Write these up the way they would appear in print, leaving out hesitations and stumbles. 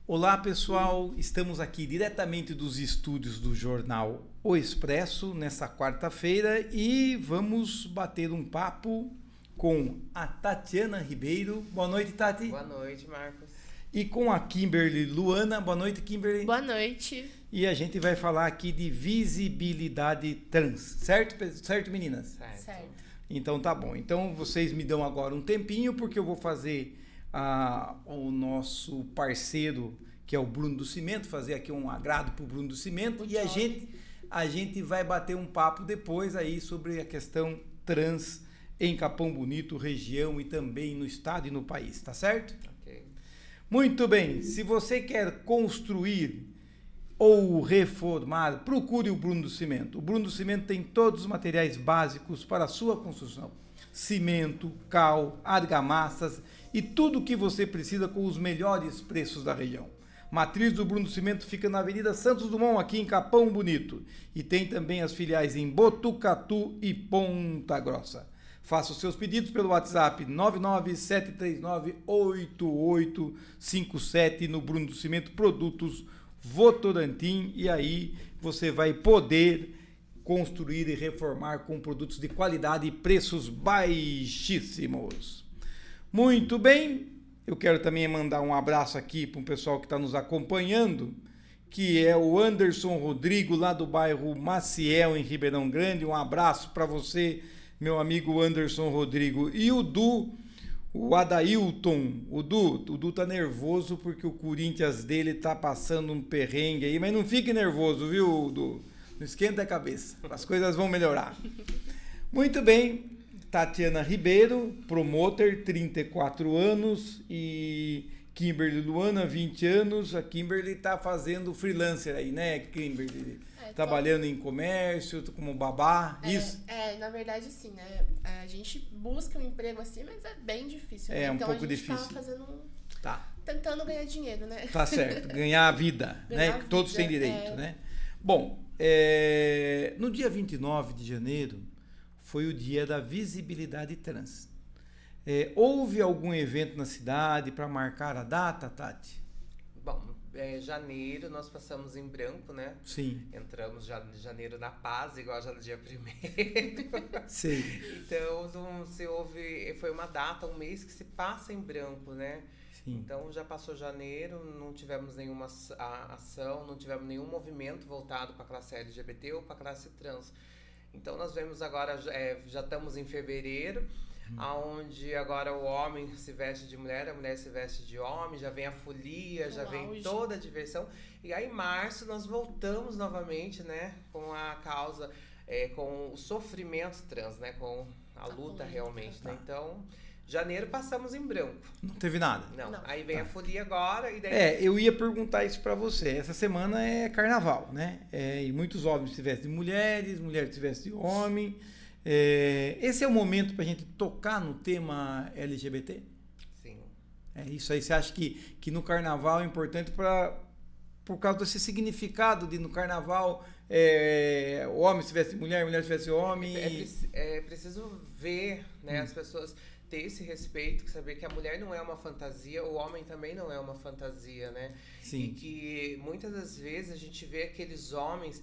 Olá pessoal, estamos aqui diretamente dos estúdios do jornal O Expresso nessa quarta-feira e vamos bater um papo com a Tatiana Ribeiro. Boa noite, Tati. Boa noite, Marcos. E com a Kimberly Luana. Boa noite, Kimberly. Boa noite. E a gente vai falar aqui de visibilidade trans, certo? Certo, meninas? Certo. Então tá bom. Então vocês me dão agora um tempinho porque eu vou fazer o nosso parceiro, que é o Bruno do Cimento, fazer aqui um agrado pro Bruno do Cimento. Muito E a gente vai bater um papo depois aí sobre a questão trans em Capão Bonito, região e também no estado e no país, tá certo? Ok. Muito bem. Se você quer construir ou reformar, procure o Bruno do Cimento. O Bruno do Cimento tem todos os materiais básicos para a sua construção. Cimento, cal, argamassas e tudo o que você precisa com os melhores preços da região. Matriz do Bruno do Cimento fica na Avenida Santos Dumont, aqui em Capão Bonito. E tem também as filiais em Botucatu e Ponta Grossa. Faça os seus pedidos pelo WhatsApp 997398857 no Bruno do Cimento Produtos Votorantim. E aí você vai poder construir e reformar com produtos de qualidade e preços baixíssimos. Muito bem, eu quero também mandar um abraço aqui para o pessoal que está nos acompanhando, que é o Anderson Rodrigo, lá do bairro Maciel, em Ribeirão Grande. Um abraço para você, meu amigo Anderson Rodrigo. E o Du, o Adailton, o Du tá nervoso porque o Corinthians dele tá passando um perrengue aí, mas não fique nervoso, viu, Du? Não esquenta a cabeça, as coisas vão melhorar. Muito bem, Tatiana Ribeiro, promoter, 34 anos, e Kimberly Luana, 20 anos. A Kimberly tá fazendo freelancer aí, né, Kimberly? Trabalhando em comércio, como babá, isso? Na verdade sim, né? A gente busca um emprego assim, mas é bem difícil, né? Um então pouco a gente difícil. tá fazendo Tá. tentando ganhar dinheiro, né? Tá certo, ganhar a vida, Ganhar né? a Que todos vida, têm direito, é. né? Bom, no dia 29 de janeiro foi o dia da visibilidade trans. Houve algum evento na cidade para marcar a data, Tati? Bom, janeiro nós passamos em branco, né? Sim. Entramos já em janeiro na paz, igual já no dia 1º. Sim. Então, foi uma data, um mês que se passa em branco, né? Sim. Então, já passou janeiro, não tivemos nenhuma ação, não tivemos nenhum movimento voltado para a classe LGBT ou para a classe trans. Então, nós vemos agora, já estamos em fevereiro, onde agora o homem se veste de mulher, a mulher se veste de homem, já vem a folia, já vem toda a diversão. E aí, em março, nós voltamos novamente, né, com a causa, com o sofrimento trans, né, com a luta realmente, né? Então, janeiro passamos em branco. Não teve nada? Não. Aí vem a folia agora e daí... Eu ia perguntar isso para você. Essa semana é carnaval, né? E muitos homens se vestem de mulheres se vestem de homem. Esse é o momento para a gente tocar no tema LGBT? Sim. Isso aí. Você acha que no carnaval é importante por causa desse significado de no carnaval o homem se veste de mulher se veste de homem? É preciso ver, né, as pessoas ter esse respeito, saber que a mulher não é uma fantasia, o homem também não é uma fantasia, né? Sim. E que muitas das vezes a gente vê aqueles homens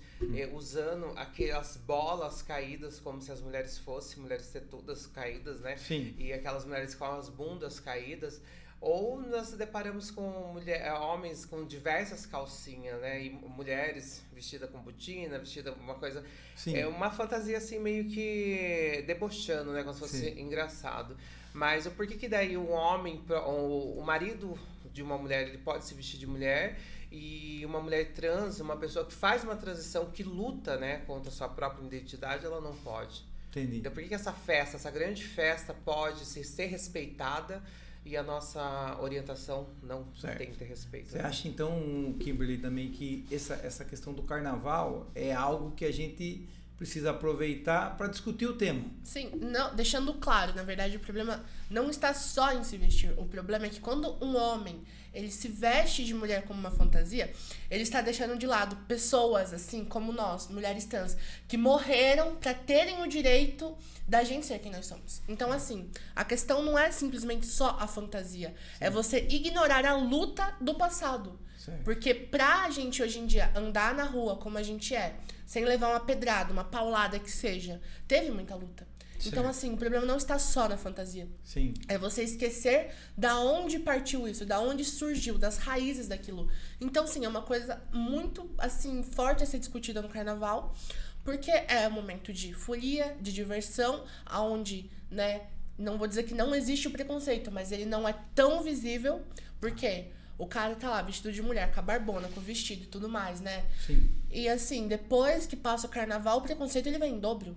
usando aquelas bolas caídas como se as mulheres fossem mulheres tetudas caídas, né? Sim. E aquelas mulheres com as bundas caídas. Ou nós se deparamos com homens com diversas calcinhas, né? E mulheres vestidas com botina, vestida uma coisa... Sim. É uma fantasia assim meio que debochando, né? Como se fosse engraçado. Mas o porquê que daí o homem, o marido de uma mulher, ele pode se vestir de mulher, e uma mulher trans, uma pessoa que faz uma transição, que luta, né, contra a sua própria identidade, ela não pode. Entendi. Então por que essa festa, essa grande festa pode ser respeitada e a nossa orientação não tem que ter respeito? Você acha então, Kimberly, também que essa questão do carnaval é algo que a gente precisa aproveitar para discutir o tema? Sim, não, deixando claro, na verdade o problema não está só em se vestir. O problema é que quando um homem ele se veste de mulher como uma fantasia, ele está deixando de lado pessoas, assim, como nós, mulheres trans, que morreram para terem o direito da gente ser quem nós somos. Então, assim, a questão não é simplesmente só a fantasia. É você ignorar a luta do passado. Certo. Porque pra gente, hoje em dia, andar na rua como a gente é, sem levar uma pedrada, uma paulada que seja, teve muita luta. Então, assim, o problema não está só na fantasia. Sim. É você esquecer da onde partiu isso, da onde surgiu, das raízes daquilo. Então, sim, é uma coisa muito, assim, forte a ser discutida no carnaval, porque é um momento de folia, de diversão, onde, né, não vou dizer que não existe o preconceito, mas ele não é tão visível, porque o cara tá lá vestido de mulher, com a barbona, com o vestido e tudo mais, né? Sim. E, assim, depois que passa o carnaval, o preconceito ele vem em dobro.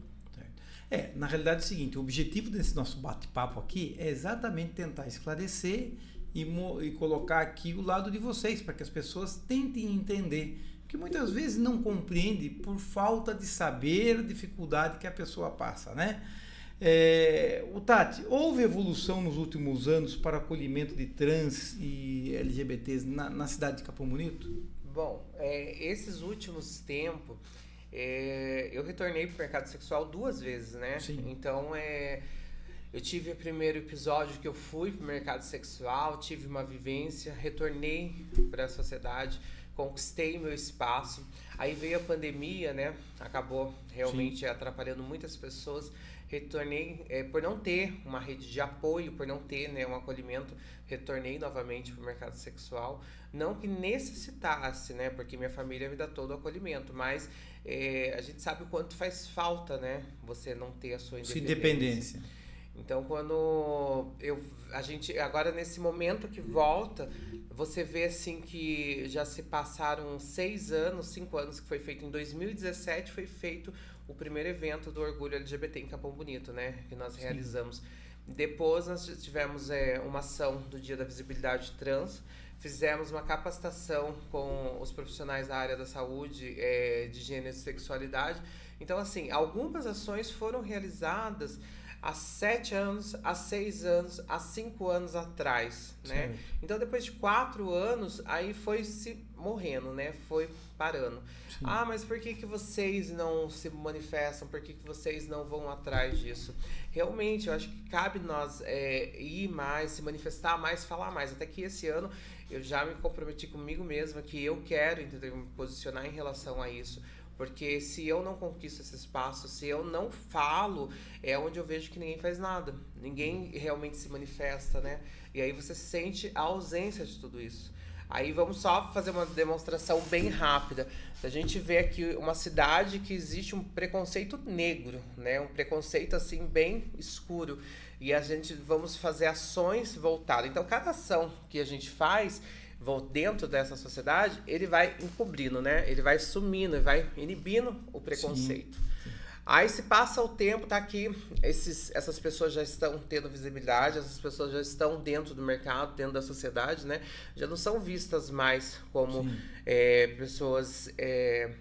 Na realidade é o seguinte, o objetivo desse nosso bate-papo aqui é exatamente tentar esclarecer e colocar aqui o lado de vocês, para que as pessoas tentem entender, que muitas vezes não compreende por falta de saber a dificuldade que a pessoa passa, né? O Tati, houve evolução nos últimos anos para o acolhimento de trans e LGBTs na cidade de Capão Bonito? Bom, esses últimos tempos, eu retornei pro mercado sexual 2 vezes, né? Sim. Então, eu tive o primeiro episódio que eu fui pro mercado sexual, tive uma vivência, retornei para a sociedade, conquistei meu espaço. Aí veio a pandemia, né? Acabou realmente atrapalhando muitas pessoas. Retornei, por não ter uma rede de apoio, por não ter, né, um acolhimento, retornei novamente para o mercado sexual. Não que necessitasse, né? Porque minha família me dá todo o acolhimento, mas a gente sabe o quanto faz falta, né? Você não ter a sua independência. Então, quando a gente, agora nesse momento que volta, você vê assim que já se passaram 5 anos, que foi feito em 2017, foi feito o primeiro evento do Orgulho LGBT em Capão Bonito, né? Que nós realizamos. Depois nós tivemos uma ação do Dia da Visibilidade Trans, fizemos uma capacitação com os profissionais da área da saúde, de gênero e sexualidade. Então, assim, algumas ações foram realizadas há 7 anos, há 6 anos, há 5 anos atrás, né? Sim. Então, depois de 4 anos, aí foi se morrendo, né? Foi parando. Sim. Ah, mas por que vocês não se manifestam? Por que vocês não vão atrás disso? Realmente, eu acho que cabe nós ir mais, se manifestar mais, falar mais. Até que esse ano eu já me comprometi comigo mesma que eu quero, entendeu, me posicionar em relação a isso. Porque se eu não conquisto esse espaço, se eu não falo, é onde eu vejo que ninguém faz nada. Ninguém realmente se manifesta, né? E aí você sente a ausência de tudo isso. Aí vamos só fazer uma demonstração bem rápida. A gente vê aqui uma cidade que existe um preconceito negro, né? Um preconceito assim bem escuro. E vamos fazer ações voltadas. Então cada ação que a gente faz dentro dessa sociedade, ele vai encobrindo, né? Ele vai sumindo, vai inibindo o preconceito. Sim. Aí se passa o tempo, tá aqui, essas pessoas já estão tendo visibilidade, essas pessoas já estão dentro do mercado, dentro da sociedade, né? Já não são vistas mais como pessoas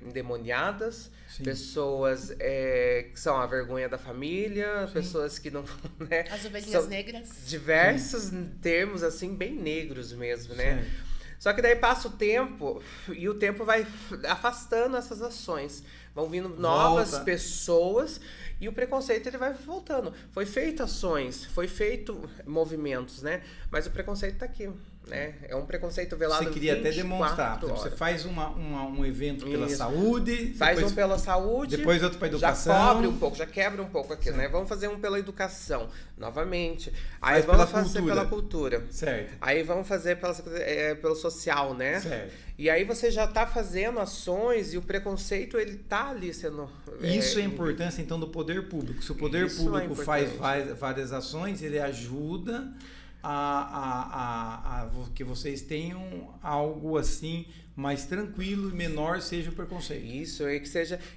endemoniadas, sim, pessoas que são a vergonha da família, sim, pessoas que não... Né? As ovelhinhas negras. Diversos termos, assim, bem negros mesmo, né? Sim. Só que daí passa o tempo e o tempo vai afastando essas ações. Vão vindo novas pessoas e o preconceito ele vai voltando. Foi feito ações, foi feito movimentos, né? Mas o preconceito tá aqui, né? É um preconceito velado. Você queria até demonstrar. Você faz um evento pela saúde. Faz um pela saúde. Depois outro para educação. Já cobre um pouco, já quebra um pouco aqui, né? Vamos fazer um pela educação, novamente. Aí faz vamos fazer pela cultura. Certo. Aí vamos fazer pelo social, né? Certo. E aí você já está fazendo ações e o preconceito ele tá ali sendo... Isso é a importância então do poder público. Se o poder público faz várias ações, ele ajuda a que vocês tenham algo assim mais tranquilo e menor seja o preconceito. Isso, e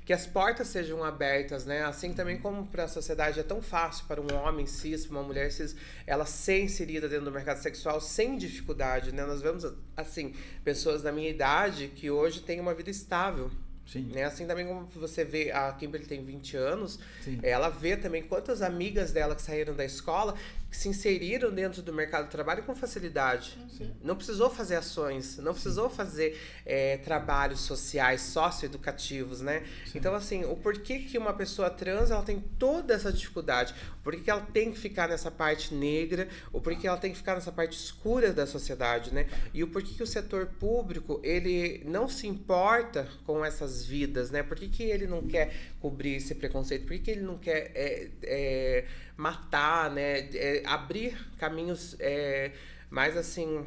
que as portas sejam abertas, né? Assim também como para a sociedade é tão fácil para um homem cis, para uma mulher cis, ela ser inserida dentro do mercado sexual sem dificuldade, né? Nós vemos, assim, pessoas da minha idade que hoje têm uma vida estável. Sim. Né? Assim também como você vê, a Kimberly tem 20 anos, sim, ela vê também quantas amigas dela que saíram da escola se inseriram dentro do mercado de trabalho com facilidade. Não precisou fazer ações, não precisou fazer trabalhos sociais, socioeducativos, né? Sim. Então, assim, o porquê que uma pessoa trans, ela tem toda essa dificuldade, o porquê que ela tem que ficar nessa parte negra, o porquê que ela tem que ficar nessa parte escura da sociedade, né? E o porquê que o setor público, ele não se importa com essas vidas, né? Por que ele não quer cobrir esse preconceito? Por que ele não quer matar, né? Abrir caminhos mais assim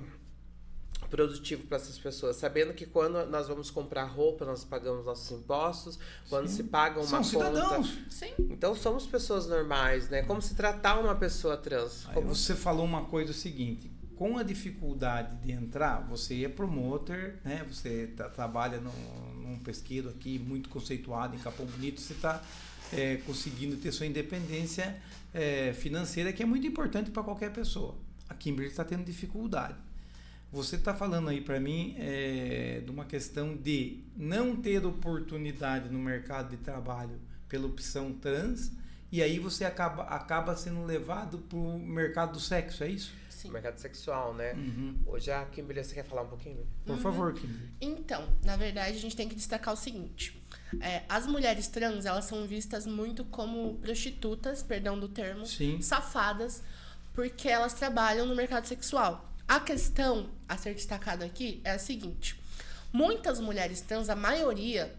produtivo para essas pessoas, sabendo que quando nós vamos comprar roupa, nós pagamos nossos impostos, quando se paga uma São conta. cidadãos. Sim. Então somos pessoas normais, né? Como se tratar uma pessoa trans? Aí você falou uma coisa seguinte, com a dificuldade de entrar, você é promotor, né? Você trabalha num pesqueiro aqui muito conceituado em Capão Bonito, você está conseguindo ter sua independência financeira, que é muito importante para qualquer pessoa. A Kimberly está tendo dificuldade. Você está falando aí para mim de uma questão de não ter oportunidade no mercado de trabalho pela opção trans, e aí você acaba sendo levado para o mercado do sexo, é isso? Sim. Mercado sexual, né? Hoje a Kimberly, você quer falar um pouquinho? Por favor, Kimberly. Então, na verdade, a gente tem que destacar o seguinte. As mulheres trans, elas são vistas muito como prostitutas, perdão do termo, Sim. safadas, porque elas trabalham no mercado sexual. A questão a ser destacada aqui é a seguinte. Muitas mulheres trans, a maioria,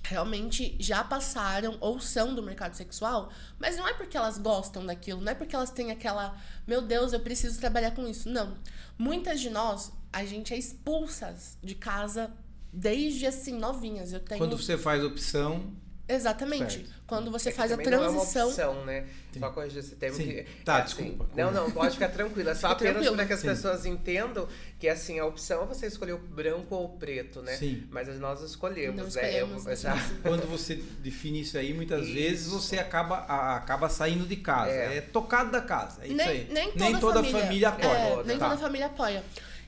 realmente já passaram ou são do mercado sexual, mas não é porque elas gostam daquilo, não é porque elas têm aquela, meu Deus, eu preciso trabalhar com isso. Não. Muitas de nós, a gente é expulsas de casa desde, assim, novinhas. Quando você faz opção... Exatamente. Certo. Quando você Que faz a também não transição... é uma opção, né? Sim. Só corrigir esse termo. Sim. Que, Tá, assim, desculpa. Não, pode ficar tranquila. É só Fica apenas tranquilo. para que as Sim. pessoas entendam que, assim, a opção é você escolher o branco ou o preto, né? Sim. Mas nós escolhemos, Não né? escolhemos, Quando você define isso aí, muitas vezes você acaba saindo de casa. É tocado da casa. É isso aí. Nem toda família apoia. Nem Tá. toda família apoia.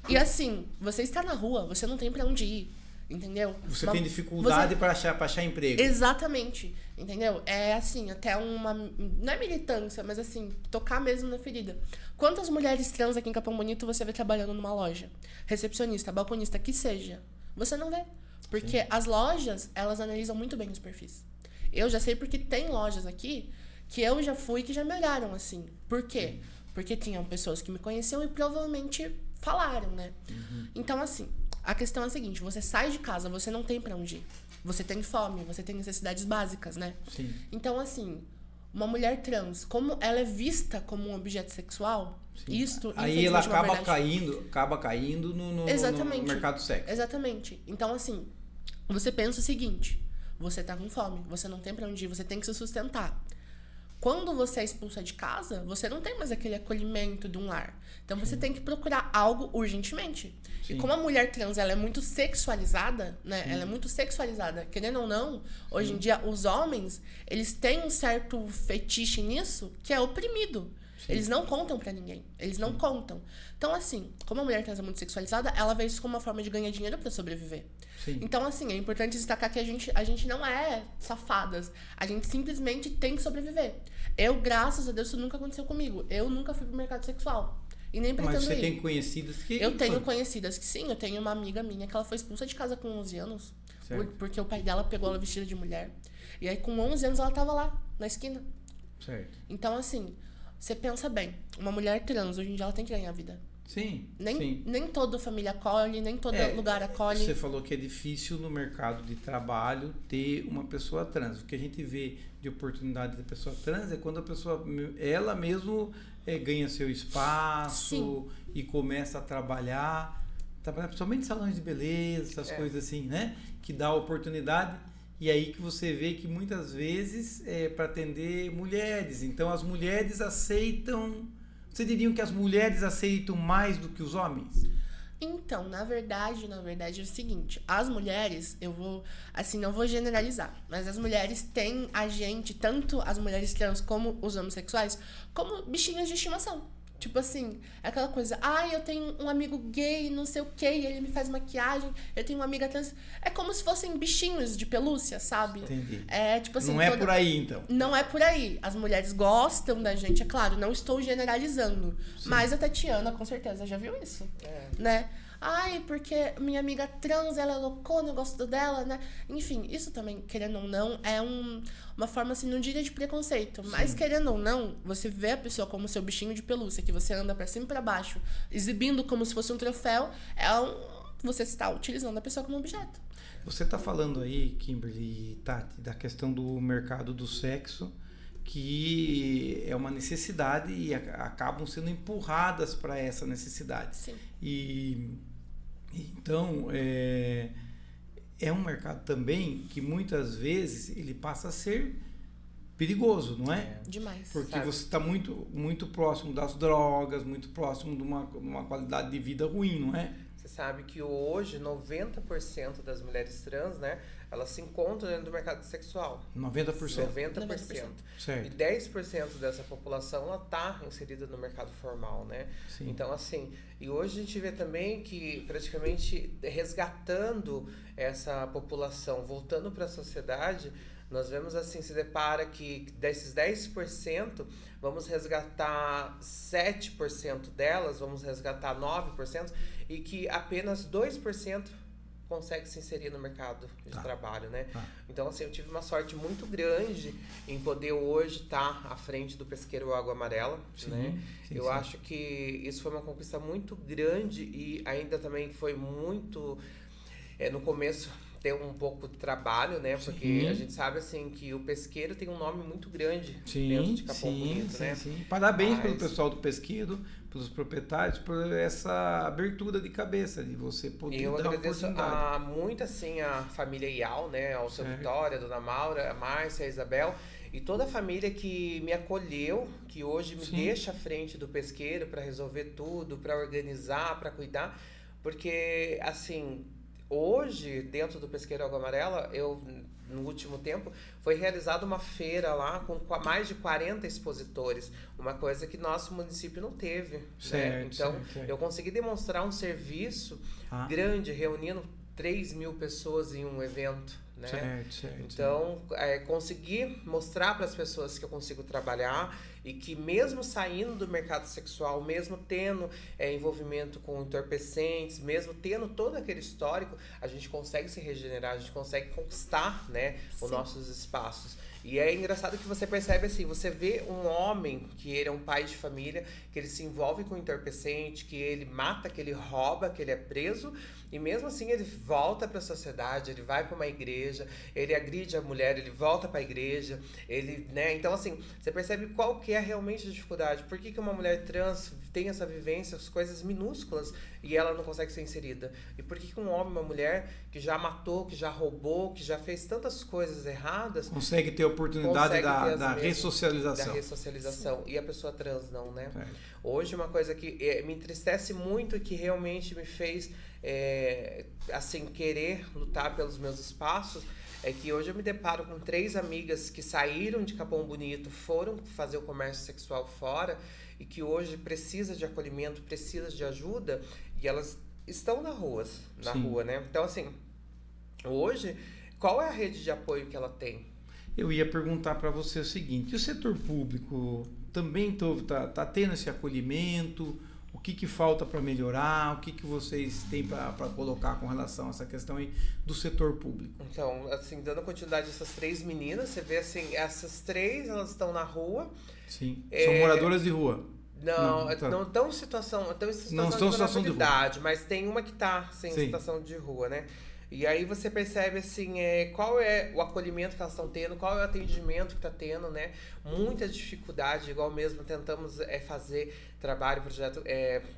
E assim, você está na rua, você não tem pra onde ir. Entendeu? Você tem dificuldade para achar emprego. Exatamente. Entendeu? É assim, até uma... Não é militância, mas assim, tocar mesmo na ferida. Quantas mulheres trans aqui em Capão Bonito você vê trabalhando numa loja? Recepcionista, balconista, que seja. Você não vê. Porque Sim. as lojas, elas analisam muito bem os perfis. Eu já sei porque tem lojas aqui que eu já fui que já me olharam assim. Por quê? Porque tinham pessoas que me conheciam e provavelmente falaram, né? Então, assim, a questão é a seguinte, você sai de casa, você não tem pra onde ir. Você tem fome, você tem necessidades básicas, né? Sim. Então, assim, uma mulher trans, como ela é vista como um objeto sexual, Sim. isto... Aí ela infelizmente, é uma acaba caindo no Exatamente. mercado do sexo. Exatamente. Então, assim, você pensa o seguinte, você tá com fome, você não tem pra onde ir, você tem que se sustentar. Quando você é expulsa de casa, você não tem mais aquele acolhimento de um lar. Então, você tem que procurar algo urgentemente. Sim. E como a mulher trans, ela é muito sexualizada, né? Ela é muito sexualizada. Querendo ou não, hoje em dia, os homens, eles têm um certo fetiche nisso que é oprimido. Sim. Eles não contam pra ninguém. Eles não contam. Então, assim, como a mulher trans é muito sexualizada, ela vê isso como uma forma de ganhar dinheiro pra sobreviver. Sim. Então, assim, é importante destacar que a gente não é safadas. A gente simplesmente tem que sobreviver. Eu, graças a Deus, isso nunca aconteceu comigo. Eu nunca fui pro mercado sexual. E nem pretendo Mas você ir. tem conhecidas que... Eu tenho conhecidas que sim. Eu tenho uma amiga minha que ela foi expulsa de casa com 11 anos. Certo. Porque o pai dela pegou ela vestida de mulher. E aí, com 11 anos, ela tava lá, na esquina. Certo. Então, assim, você pensa bem. Uma mulher trans, hoje em dia, ela tem que ganhar vida. Sim. Nem toda família acolhe, nem todo lugar acolhe. Você falou que é difícil no mercado de trabalho ter uma pessoa trans. O que a gente vê de oportunidade de pessoa trans é quando a pessoa, ela mesmo ganha seu espaço. Sim. E começa a trabalhar principalmente em salões de beleza, essas coisas assim, né? Que dá oportunidade. E aí que você vê que muitas vezes é para atender mulheres. Então as mulheres aceitam... Você diria que as mulheres aceitam mais do que os homens? Então, na verdade é o seguinte, as mulheres, não vou generalizar, mas as mulheres têm a gente, tanto as mulheres trans como os homossexuais, como bichinhos de estimação. Tipo assim, aquela coisa, eu tenho um amigo gay, não sei o que, ele me faz maquiagem, eu tenho uma amiga trans. É como se fossem bichinhos de pelúcia, sabe? Entendi. É tipo assim. Não é por aí, então. Não é por aí. As mulheres gostam da gente, é claro, não estou generalizando. Sim. Mas a Tatiana, com certeza, já viu isso. Né? Porque minha amiga trans, ela é loucona, eu gosto dela, né? Enfim, isso também, querendo ou não, é uma forma, assim, não diria de preconceito. Mas, sim, querendo ou não, você vê a pessoa como seu bichinho de pelúcia, que você anda pra cima e pra baixo, exibindo como se fosse um troféu, você está utilizando a pessoa como objeto. Você está falando aí, Kimberly e Tati, da questão do mercado do sexo, que é uma necessidade e acabam sendo empurradas para essa necessidade. Sim. Então, é um mercado também que muitas vezes ele passa a ser perigoso, não é? Demais. Porque você está muito, muito próximo das drogas, muito próximo de uma qualidade de vida ruim, não é? Você sabe que hoje 90% das mulheres trans, né, elas se encontram dentro do mercado sexual. 90%? 90%. Certo. E 10% dessa população, ela está inserida no mercado formal, né? Sim. Então, assim, e hoje a gente vê também que praticamente resgatando essa população, voltando para a sociedade, nós vemos assim, se depara que desses 10%, vamos resgatar 7% delas, vamos resgatar 9%, e que apenas 2% consegue se inserir no mercado de trabalho, né? Então, assim, eu tive uma sorte muito grande em poder hoje estar à frente do Pesqueiro Água Amarela, né? Eu acho que isso foi uma conquista muito grande e ainda também foi muito... no começo... ter um pouco de trabalho, né? Porque a gente sabe, assim, que o pesqueiro tem um nome muito grande dentro de Capão Bonito, né? Sim. Parabéns pelo pessoal do pesqueiro, pelos proprietários, por essa abertura de cabeça, de você poder dar a oportunidade. Eu agradeço muito, assim, a família Ial, né? Ao seu Vitória, a Dona Maura, a Márcia, a Isabel, e toda a família que me acolheu, que hoje me deixa à frente do pesqueiro para resolver tudo, para organizar, para cuidar, porque, assim... Hoje, dentro do Pesqueiro Água Amarela, no último tempo, foi realizada uma feira lá com mais de 40 expositores, uma coisa que nosso município não teve. Né? Então, eu consegui demonstrar um serviço grande, reunindo 3.000 pessoas em um evento. Né? Então, consegui mostrar para as pessoas que eu consigo trabalhar e que mesmo saindo do mercado sexual, mesmo tendo envolvimento com entorpecentes, mesmo tendo todo aquele histórico, a gente consegue se regenerar, a gente consegue conquistar, né, os nossos espaços. E é engraçado que você percebe assim, você vê um homem que ele é um pai de família, que ele se envolve com entorpecente, que ele mata, que ele rouba, que ele é preso, e mesmo assim ele volta para a sociedade, ele vai para uma igreja, ele agride a mulher, ele volta para a igreja, ele, né? Então assim, você percebe qual que é realmente a dificuldade. Por que uma mulher trans tem essa vivência, as coisas minúsculas, e ela não consegue ser inserida? E por que um homem, uma mulher que já matou, que já roubou, que já fez tantas coisas erradas... Consegue ter a oportunidade da ressocialização. Da ressocialização. E a pessoa trans não, né? Hoje uma coisa que me entristece muito e que realmente me fez... assim, querer lutar pelos meus espaços, é que hoje eu me deparo com 3 amigas que saíram de Capão Bonito, foram fazer o comércio sexual fora e que hoje precisa de acolhimento, precisa de ajuda, e elas estão na rua, né? Então, assim, hoje, qual é a rede de apoio que ela tem? Eu ia perguntar para você o seguinte, o setor público também tá tendo esse acolhimento? O que falta para melhorar? O que vocês têm para colocar com relação a essa questão aí do setor público? Então, assim, dando continuidade a essas 3 meninas, você vê assim, essas 3, elas estão na rua. Sim, são moradoras de rua. Não estão em situação de vulnerabilidade, mas tem uma que está sem situação de rua, né? E aí você percebe assim, qual é o acolhimento que elas estão tendo, qual é o atendimento que está tendo, né? Muita dificuldade, igual mesmo tentamos fazer trabalho, projeto,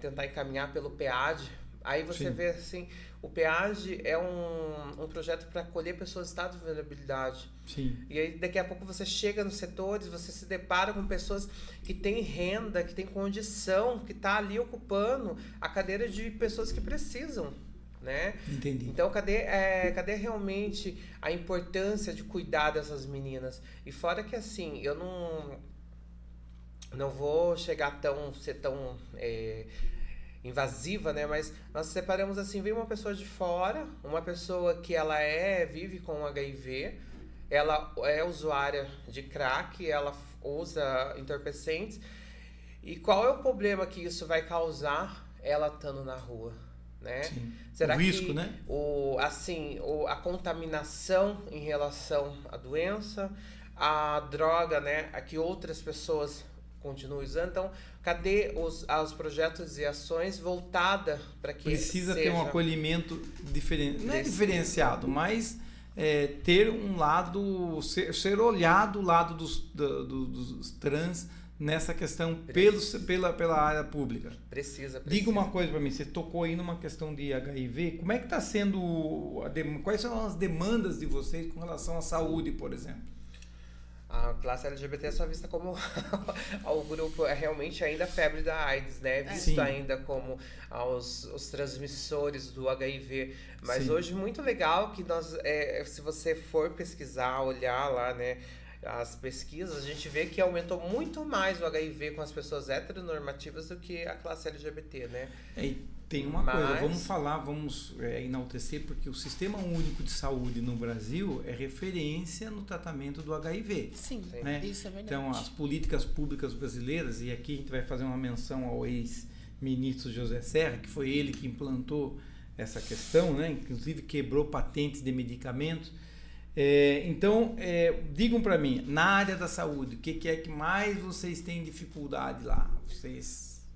tentar encaminhar pelo PEAD. Aí você vê assim, o PEAD é um projeto para acolher pessoas em estado de vulnerabilidade. Sim. E aí daqui a pouco você chega nos setores, você se depara com pessoas que têm renda, que têm condição, que está ali ocupando a cadeira de pessoas que precisam. Né? Entendi. Então, cadê realmente a importância de cuidar dessas meninas? E fora que, assim, eu não vou ser tão invasiva, né? Mas nós separamos assim, vem uma pessoa de fora, uma pessoa que ela vive com HIV, ela é usuária de crack, ela usa entorpecentes. E qual é o problema que isso vai causar ela estando na rua, né? Sim. Será o risco, que né? a contaminação em relação à doença, a droga, né? A que outras pessoas continuam usando. Então, cadê os projetos e ações voltadas para que precisa ter um acolhimento não é diferenciado, mas ter um lado, ser olhado o lado dos trans nessa questão pela área pública. Precisa. Diga uma coisa para mim, você tocou aí numa questão de HIV, como é que está sendo, quais são as demandas de vocês com relação à saúde, por exemplo? A classe LGBT é só vista como o grupo realmente ainda febre da AIDS, né? Visto Sim. ainda como os transmissores do HIV. Mas Sim. hoje muito legal que nós, se você for pesquisar, olhar lá, né? As pesquisas, a gente vê que aumentou muito mais o HIV com as pessoas heteronormativas do que a classe LGBT, né? Tem uma coisa, vamos enaltecer, porque o Sistema Único de Saúde no Brasil é referência no tratamento do HIV. Sim, né? Isso é verdade. Então, as políticas públicas brasileiras, e aqui a gente vai fazer uma menção ao ex-ministro José Serra, que foi ele que implantou essa questão, né? Inclusive quebrou patentes de medicamentos. Então, digam para mim, na área da saúde, o que é que mais vocês têm dificuldade lá?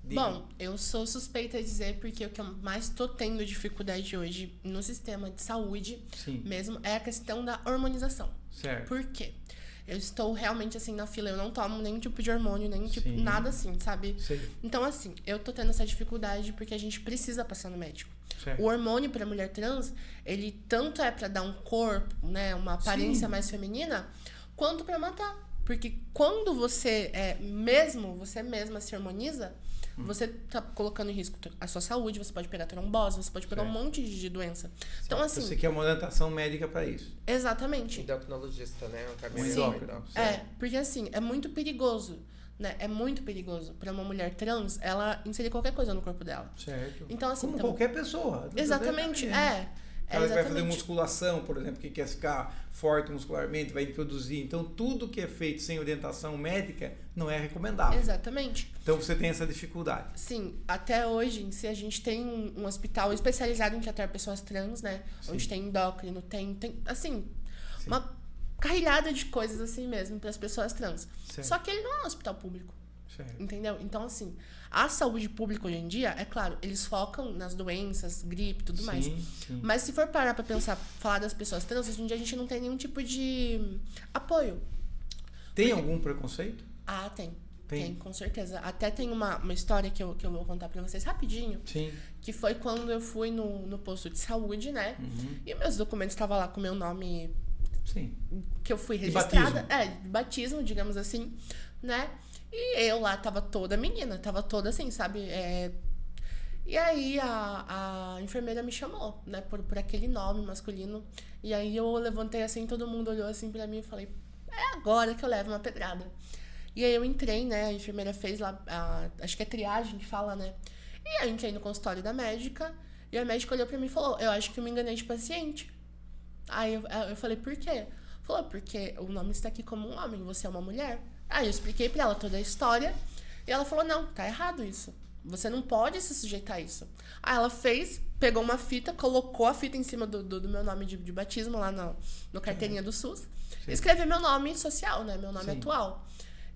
Bom, eu sou suspeita de dizer porque o que eu mais estou tendo dificuldade hoje no sistema de saúde, Sim. mesmo, é a questão da hormonização. Certo. Por quê? Eu estou realmente assim na fila, eu não tomo nenhum tipo de hormônio, nenhum tipo, Sim. nada assim, sabe? Sei. Então, assim, eu tô tendo essa dificuldade porque a gente precisa passar no médico. Certo. O hormônio para mulher trans, ele tanto é para dar um corpo, né, uma aparência Sim. mais feminina, quanto para matar. Porque quando você você mesma se hormoniza, você tá colocando em risco a sua saúde, você pode pegar trombose, você pode pegar um monte de doença. Então, assim... Você quer uma orientação médica para isso. Exatamente. Endocrinologista, né? Porque assim, é muito perigoso, né? É muito perigoso para uma mulher trans ela inserir qualquer coisa no corpo dela. Certo. Então, assim, como qualquer pessoa. Exatamente, Ela vai fazer musculação, por exemplo, que quer ficar forte muscularmente, vai introduzir. Então, tudo que é feito sem orientação médica não é recomendável. Exatamente. Então, você tem essa dificuldade. Sim, até hoje, se a gente tem um hospital especializado em tratar pessoas trans, né? Sim. Onde tem endócrino, tem assim, Sim. uma carrilhada de coisas assim mesmo para as pessoas trans. Certo. Só que ele não é um hospital público. Certo. Entendeu? Então, assim, a saúde pública hoje em dia, é claro, eles focam nas doenças, gripe e tudo mais. Sim. Mas se for parar pra pensar, falar das pessoas trans, hoje em dia a gente não tem nenhum tipo de apoio. Tem algum preconceito? Ah, tem. Tem, com certeza. Até tem uma história que eu vou contar pra vocês rapidinho. Sim. Que foi quando eu fui no posto de saúde, né? Uhum. E meus documentos estavam lá com o meu nome... Sim. Que eu fui registrada. De batismo, digamos assim, né? E eu lá tava toda menina, tava toda assim, sabe? E aí a enfermeira me chamou, né? Por aquele nome masculino. E aí eu levantei assim, todo mundo olhou assim pra mim e falei, é agora que eu levo uma pedrada. E aí eu entrei, né? A enfermeira fez lá, acho que é triagem que fala, né? E aí eu entrei no consultório da médica, e a médica olhou pra mim e falou, eu acho que eu me enganei de paciente. Aí eu falei, por quê? Falou, porque o nome está aqui como um homem, você é uma mulher. Aí eu expliquei pra ela toda a história, e ela falou, não, tá errado isso. Você não pode se sujeitar a isso. Aí ela pegou uma fita, colocou a fita em cima do meu nome de batismo lá no carteirinha do SUS. Sim. Escreveu meu nome social, né? Meu nome atual.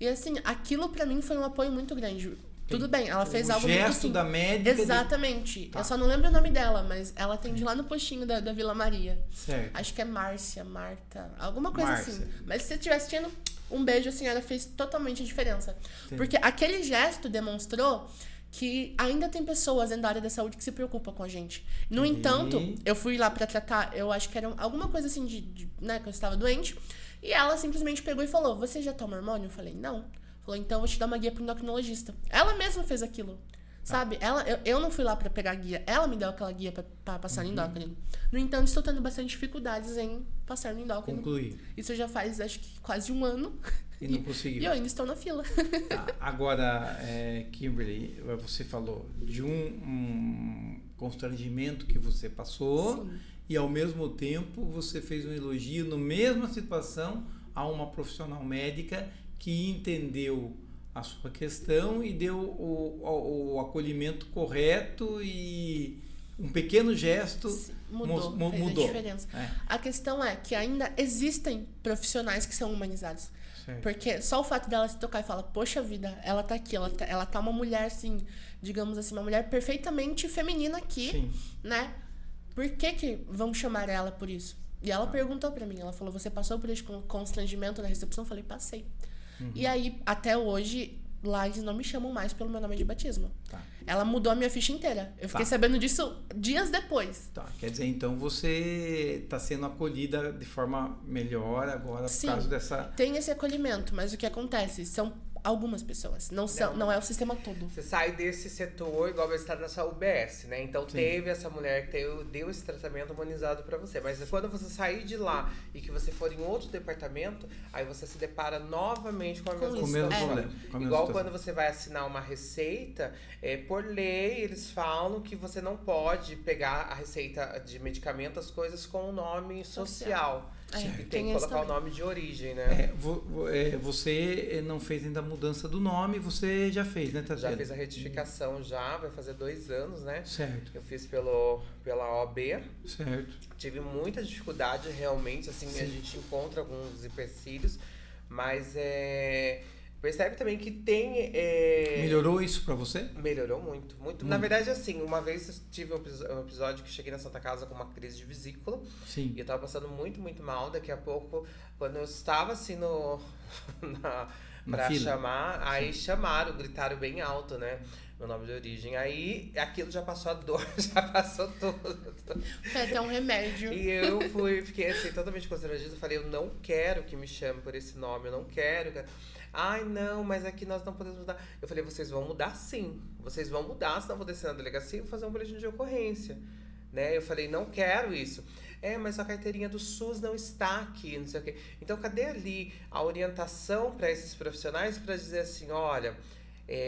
E assim, aquilo pra mim foi um apoio muito grande. Sim. Tudo bem, ela fez algo muito gesto da médica. Exatamente. Tá. Eu só não lembro o nome dela, mas ela atende lá no postinho da Vila Maria. Certo. Acho que é Márcia, Marta, alguma coisa Márcia. assim. Mas se você estiver assistindo, um beijo, a senhora fez totalmente a diferença. Sim. Porque aquele gesto demonstrou que ainda tem pessoas dentro da área da saúde que se preocupam com a gente. No entanto, eu fui lá pra tratar, eu acho que era alguma coisa assim né, que eu estava doente, e ela simplesmente pegou e falou, você já toma hormônio? Eu falei, não. Falou, então eu vou te dar uma guia pro endocrinologista. Ela mesma fez aquilo, sabe? Eu não fui lá pra pegar guia, ela me deu aquela guia pra passar no endócrino. No entanto, estou tendo bastante dificuldades em passar no endócrino. Concluir. Isso já faz, acho que, quase 1 ano. E não conseguiu. E eu ainda estou na fila. Tá. Agora, Kimberly, você falou de um constrangimento que você passou. Sim. E ao mesmo tempo você fez um elogio na mesma situação a uma profissional médica que entendeu a sua questão e deu o acolhimento correto e um pequeno gesto. Sim, mudou. A diferença. A questão é que ainda existem profissionais que são humanizados. Certo. Porque só o fato dela se tocar e falar, poxa vida, ela tá aqui, ela tá uma mulher assim, digamos assim, uma mulher perfeitamente feminina aqui, sim, né? Por que vamos chamar ela por isso? E ela perguntou pra mim, ela falou, você passou por esse constrangimento na recepção? Eu falei, passei. E aí, até hoje, lá eles não me chamam mais pelo meu nome de batismo. Tá. Ela mudou a minha ficha inteira. Eu fiquei sabendo disso dias depois. Tá. Quer dizer, então você está sendo acolhida de forma melhor agora por causa dessa... Tem esse acolhimento, mas o que acontece? São algumas pessoas, não é o sistema todo. Você sai desse setor, igual você está nessa UBS, né? Então teve essa mulher que deu esse tratamento humanizado para você. Mas quando você sair de lá e que você for em outro departamento, aí você se depara novamente com a mesma situação. Igual quando você vai assinar uma receita, por lei, eles falam que você não pode pegar a receita de medicamento, as coisas com o nome social. Tem que colocar o nome de origem, né? Você não fez ainda a mudança do nome, você já fez, né, Tatiana? Já fiz a retificação, vai fazer 2 anos, né? Certo. Eu fiz pela OAB. Certo. Tive muita dificuldade, realmente, assim, sim, a gente encontra alguns empecilhos, mas percebe também que tem... Melhorou isso pra você? Melhorou muito, muito. Na verdade, assim, uma vez eu tive um episódio que cheguei na Santa Casa com uma crise de vesícula. Sim. E eu tava passando muito, muito mal. Daqui a pouco, quando eu estava assim pra chamar, aí chamaram, gritaram bem alto, né? Meu nome de origem. Aí aquilo já passou a dor, já passou tudo. Foi até um remédio. E eu fiquei assim, totalmente constrangida. Falei, eu não quero que me chame por esse nome, eu não quero. Ai, não, mas aqui nós não podemos mudar. Eu falei, vocês vão mudar sim. Vocês vão mudar, senão eu vou descer na delegacia e vou fazer um boletim de ocorrência. Né? Eu falei, não quero isso. Mas a carteirinha do SUS não está aqui, não sei o quê. Então, cadê ali a orientação para esses profissionais para dizer assim, olha,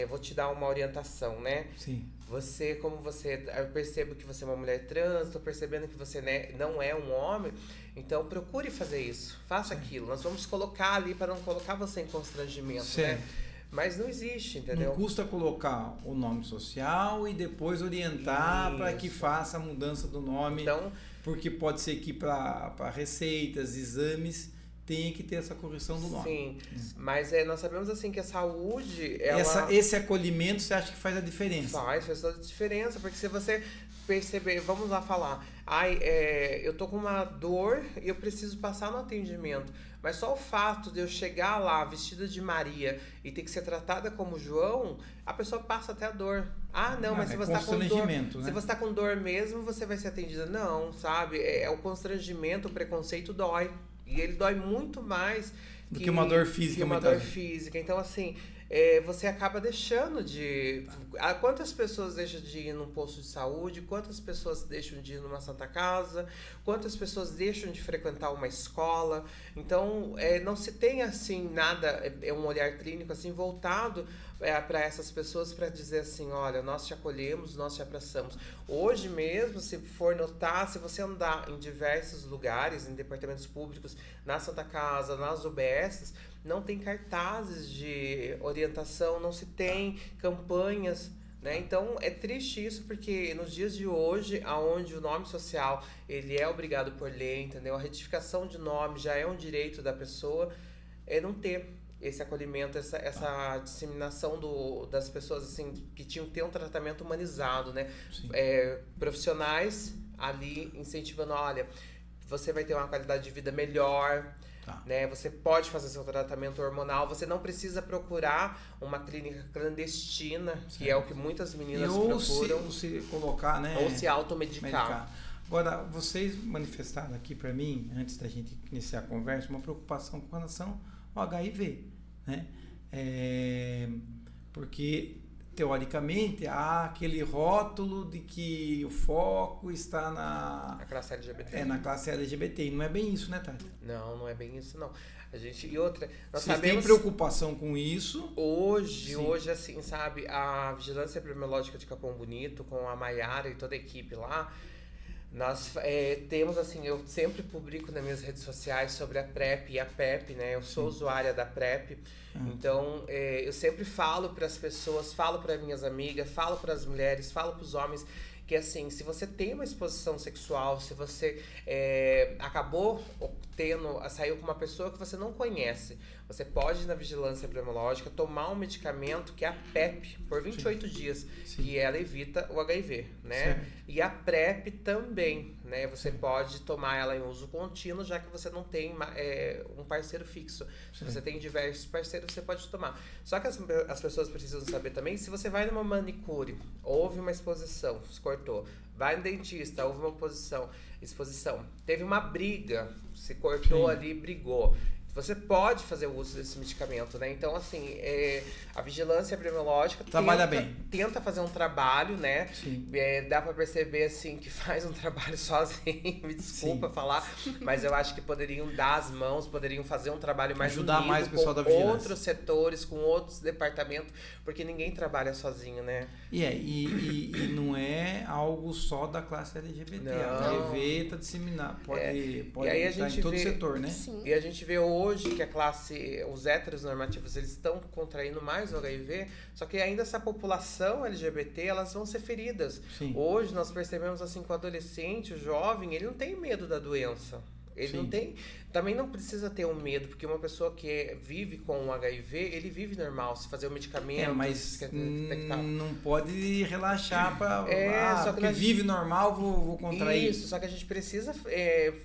vou te dar uma orientação, né? Sim. Eu percebo que você é uma mulher trans, tô percebendo que você, né, não é um homem, então procure fazer isso, faça aquilo. Nós vamos colocar ali para não colocar você em constrangimento, né? Mas não existe, entendeu? Não custa colocar o nome social e depois orientar para que faça a mudança do nome, então, porque pode ser que para receitas, exames, tem que ter essa correção do nome. Sim, mas nós sabemos assim que a saúde... Esse acolhimento, você acha que faz a diferença? Faz toda a diferença, porque se você perceber, vamos lá falar, eu tô com uma dor e eu preciso passar no atendimento, mas só o fato de eu chegar lá vestida de Maria e ter que ser tratada como João, a pessoa passa até a dor. Mas se você tá com dor, né? Se você tá com dor mesmo, você vai ser atendida. Não, sabe? O constrangimento, o preconceito dói. E ele dói muito mais do que uma dor física. Então, assim, você acaba deixando de... Quantas pessoas deixam de ir num posto de saúde? Quantas pessoas deixam de ir numa Santa Casa? Quantas pessoas deixam de frequentar uma escola? Então, não se tem, assim, nada, um olhar clínico, assim, voltado para essas pessoas para dizer assim, olha, nós te acolhemos, nós te abraçamos. Hoje mesmo, se for notar, se você andar em diversos lugares, em departamentos públicos, na Santa Casa, nas UBSs, não tem cartazes de orientação, não se tem campanhas, né? Então, é triste isso, porque nos dias de hoje, onde o nome social ele é obrigado por lei, entendeu? A retificação de nome já é um direito da pessoa, não ter esse acolhimento, essa disseminação das pessoas assim, que tinham que ter um tratamento humanizado, né? Profissionais ali incentivando, olha, você vai ter uma qualidade de vida melhor, né? Você pode fazer seu tratamento hormonal, você não precisa procurar uma clínica clandestina, que é o que muitas meninas procuram. Ou se colocar, né? Ou se automedicar. Agora, vocês manifestaram aqui para mim, antes da gente iniciar a conversa, uma preocupação com relação ao HIV, né? Porque teoricamente, há aquele rótulo de que o foco está A classe LGBT. na classe LGBT. E não é bem isso, né, Tati? Não, não é bem isso, não. A gente, e outra, nós Vocês sabemos... têm preocupação com isso? Hoje, assim, sabe, a Vigilância Epidemiológica de Capão Bonito, com a Maiara e toda a equipe lá, nós temos, assim, eu sempre publico nas minhas redes sociais sobre a PrEP e a PEP, né? Eu sou usuária da PrEP, então eu sempre falo para as pessoas, falo para minhas amigas, falo para as mulheres, falo para os homens, que assim, se você tem uma exposição sexual, se você acabou saiu com uma pessoa que você não conhece, você pode ir na vigilância epidemiológica tomar um medicamento que é a PEP por 28 dias, que ela evita o HIV, né? Certo. E a PrEP também, né? Você pode tomar ela em uso contínuo, já que você não tem um parceiro fixo. Se você tem diversos parceiros, você pode tomar. Só que as pessoas precisam saber também, se você vai numa manicure, houve uma exposição, se cortou, vai no dentista, houve uma exposição, teve uma briga, se cortou ali, brigou. Você pode fazer o uso desse medicamento, né? Então, assim, a vigilância epidemiológica tenta fazer um trabalho, né? Dá pra perceber, assim, que faz um trabalho sozinho, me desculpa falar, mas eu acho que poderiam dar as mãos, poderiam fazer um trabalho mais ajudar unido, mais o pessoal com da vigilância, outros setores, com outros departamentos, porque ninguém trabalha sozinho, né? E não é algo só da classe LGBT. Não. A HIV está disseminada, pode E aí a estar gente em todo vê, setor, né? Sim. E a gente vê hoje que os héteros normativos, eles estão contraindo mais o HIV, só que ainda essa população LGBT, elas vão ser feridas. Sim. Hoje nós percebemos assim que o adolescente, o jovem, ele não tem medo da doença. Ele não tem... Também não precisa ter um medo, porque uma pessoa que vive com o HIV, ele vive normal, se fazer o medicamento... Mas não pode relaxar para... só que porque vive normal, vou contrair. Isso, só que a gente precisa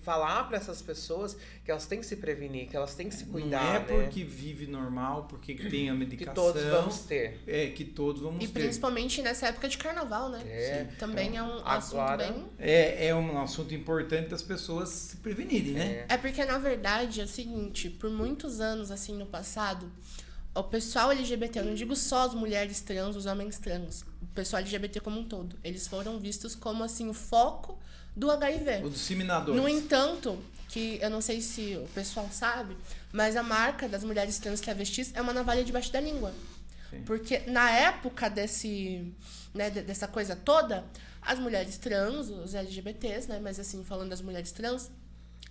falar para essas pessoas que elas têm que se prevenir, que elas têm que se cuidar, não é né? porque vive normal, porque tem a medicação... Que todos vamos ter. Que todos vamos ter. E principalmente nessa época de carnaval, né? Também é um assunto bem... É um assunto importante das pessoas se prevenirem, né? É porque, na verdade, é o seguinte, por muitos anos, assim, no passado, o pessoal LGBT, eu não digo só as mulheres trans, os homens trans, o pessoal LGBT como um todo, eles foram vistos como, assim, o foco do HIV. O disseminador. No entanto, que eu não sei se o pessoal sabe, mas a marca das mulheres trans travestis é uma navalha debaixo da língua. Sim. Porque na época dessa coisa toda, as mulheres trans, os LGBTs, né, mas assim, falando das mulheres trans,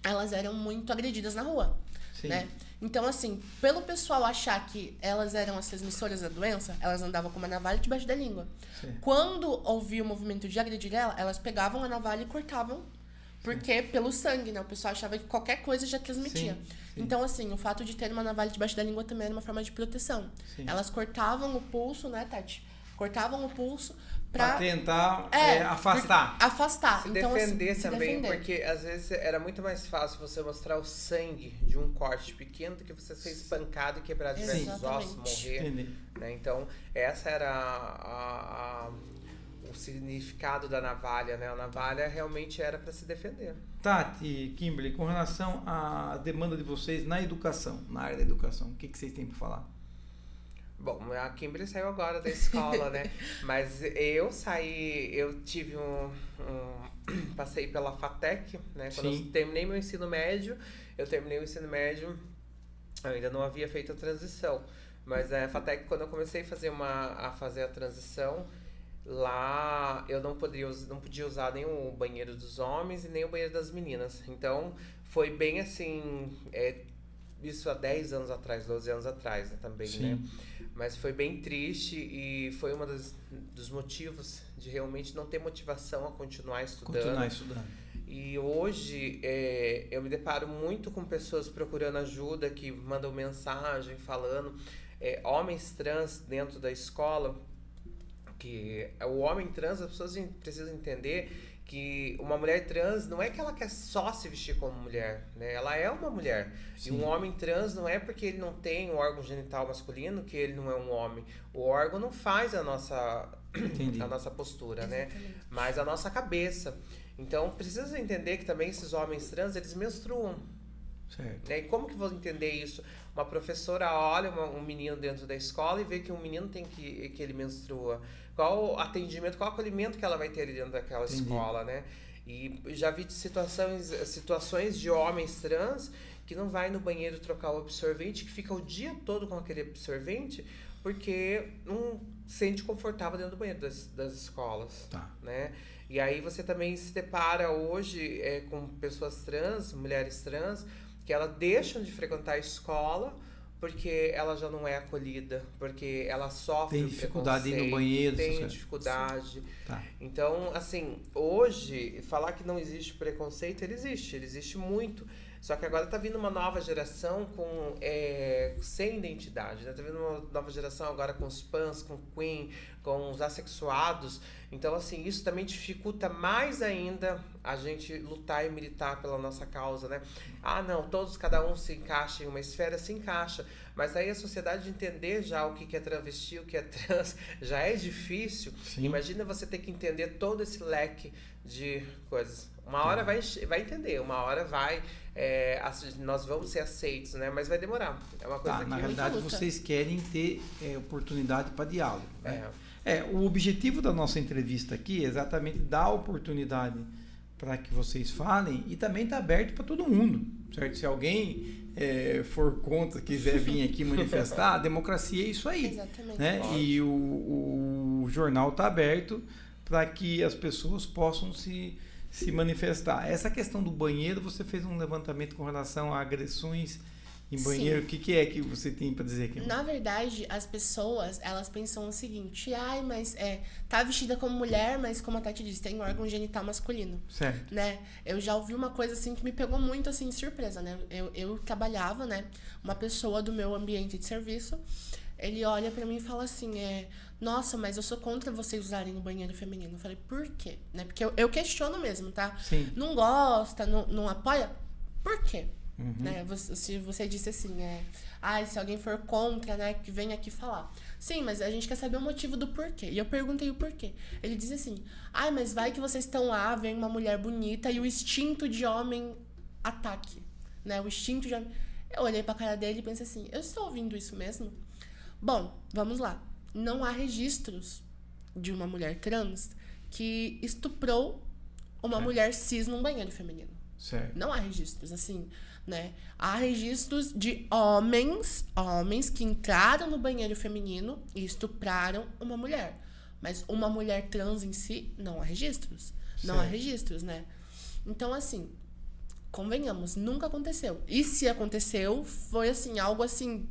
elas eram muito agredidas na rua, né? Então, assim, pelo pessoal achar que elas eram as transmissoras da doença, elas andavam com uma navalha debaixo da língua. Sim. Quando ouvia o movimento de agredir ela, elas pegavam a navalha e cortavam, porque pelo sangue, né? O pessoal achava que qualquer coisa já transmitia. Sim. Então, assim, o fato de ter uma navalha debaixo da língua também era uma forma de proteção. Sim. Elas cortavam o pulso, né, Tati? Cortavam o pulso pra tentar afastar. Afastar. Se então, defender assim, também, porque às vezes era muito mais fácil você mostrar o sangue de um corte pequeno do que você ser espancado e quebrar diversos ossos, morrer. Né? Então, essa era o significado da navalha, né? A navalha realmente era para se defender. Tati, Kimberly, com relação à demanda de vocês na educação, na área da educação, o que vocês têm para falar? Bom, a Kimberly saiu agora da escola, né? Mas eu tive passei pela FATEC, né? Quando eu terminei meu ensino médio, eu ainda não havia feito a transição. Mas a FATEC, quando eu comecei a fazer a transição, lá eu não podia usar nem o banheiro dos homens e nem o banheiro das meninas. Então, foi bem assim... isso há 10 anos atrás, 12 anos atrás, né, também, né? Mas foi bem triste e foi um dos motivos de realmente não ter motivação a continuar estudando. E hoje eu me deparo muito com pessoas procurando ajuda, que mandam mensagem falando, homens trans dentro da escola, que o homem trans, as pessoas precisam entender que uma mulher trans não é que ela quer só se vestir como mulher, né? Ela é uma mulher. Sim. E um homem trans não é porque ele não tem um órgão genital masculino que ele não é um homem. O órgão não faz a nossa postura, exatamente, né? Mas a nossa cabeça. Então, precisa entender que também esses homens trans, eles menstruam. Certo. Né? E como que eu vou entender isso? Uma professora olha um menino dentro da escola e vê que um menino tem que ele menstrua. Qual atendimento, qual acolhimento que ela vai ter ali dentro daquela escola, né? E já vi situações de homens trans que não vai no banheiro trocar o absorvente, que fica o dia todo com aquele absorvente, porque não se sente confortável dentro do banheiro das escolas, né? E aí você também se depara hoje com pessoas trans, mulheres trans, que elas deixam de frequentar a escola porque ela já não é acolhida, porque ela sofre tem dificuldade de ir no banheiro, tem dificuldade. Então, assim, hoje, falar que não existe preconceito, ele existe muito. Só que agora tá vindo uma nova geração sem identidade, né? Tá vindo uma nova geração agora com os pans, com queen, com os assexuados. Então, assim, isso também dificulta mais ainda a gente lutar e militar pela nossa causa, né? Ah, não, cada um se encaixa em uma esfera, se encaixa. Mas aí a sociedade entender já o que é travesti, o que é trans, já é difícil. Sim. Imagina você ter que entender todo esse leque de coisas. Uma hora vai entender, uma hora nós vamos ser aceitos, né? Mas vai demorar. É uma coisa que... Na realidade, vocês querem ter oportunidade para diálogo, né? O objetivo da nossa entrevista aqui é exatamente dar oportunidade para que vocês falem e também está aberto para todo mundo, certo? Se alguém for contra, quiser vir aqui manifestar, a democracia é isso aí. Exatamente. Né? E o jornal está aberto para que as pessoas possam se manifestar. Essa questão do banheiro, você fez um levantamento com relação a agressões em banheiro. Sim. O que é que você tem para dizer aqui? Na verdade, as pessoas, elas pensam o seguinte: mas tá vestida como mulher, mas como a Tati disse, tem órgão genital masculino. Certo. Né? Eu já ouvi uma coisa assim que me pegou muito assim de surpresa, né? Eu trabalhava, né? Uma pessoa do meu ambiente de serviço, ele olha pra mim e fala assim, nossa, mas eu sou contra vocês usarem o banheiro feminino. Eu falei, por quê? Né? Porque eu questiono mesmo, tá? Sim. Não gosta, não apoia? Por quê? Uhum. Né? Se você disse assim, se alguém for contra, né, que venha aqui falar. Sim, mas a gente quer saber o motivo do porquê. E eu perguntei o porquê. Ele disse assim, mas vai que vocês estão lá, vem uma mulher bonita e o instinto de homem ataque. Né? O instinto de homem... Eu olhei pra cara dele e pensei assim, eu estou ouvindo isso mesmo? Bom, vamos lá. Não há registros de uma mulher trans que estuprou uma mulher cis num banheiro feminino. Certo. Não há registros, assim, né? Há registros de homens que entraram no banheiro feminino e estupraram uma mulher. Mas uma mulher trans em si, não há registros. Certo. Não há registros, né? Então, assim, convenhamos, nunca aconteceu. E se aconteceu, foi, assim, algo assim...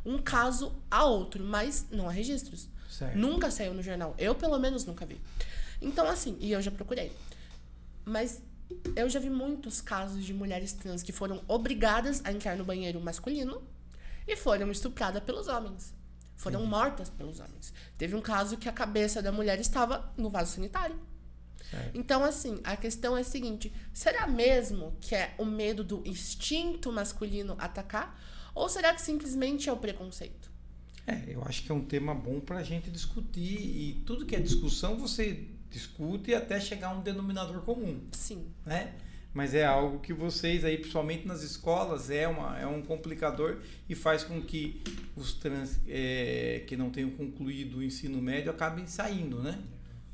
um caso a outro, mas não há registros. Certo. Nunca saiu no jornal. Eu, pelo menos, nunca vi. Então, assim, e eu já procurei. Mas eu já vi muitos casos de mulheres trans que foram obrigadas a entrar no banheiro masculino e foram estupradas pelos homens. Foram mortas pelos homens. Teve um caso que a cabeça da mulher estava no vaso sanitário. Certo. Então, assim, a questão é a seguinte, será mesmo que é o medo do instinto masculino atacar? Ou será que simplesmente é o preconceito? Eu acho que é um tema bom para a gente discutir. E tudo que é discussão, você discute até chegar a um denominador comum. Sim. Né? Mas é algo que vocês, aí, principalmente nas escolas, é um complicador e faz com que os trans que não tenham concluído o ensino médio acabem saindo, né?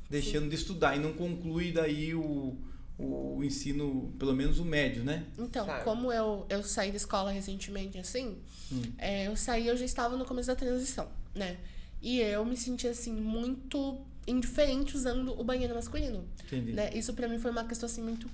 Deixando de estudar e não conclui daí o ensino, pelo menos o médio, né? Então, como eu saí da escola recentemente, assim, eu já estava no começo da transição, né? E eu me senti, assim, muito indiferente usando o banheiro masculino. Entendi. Né? Isso pra mim foi uma questão, assim, muito...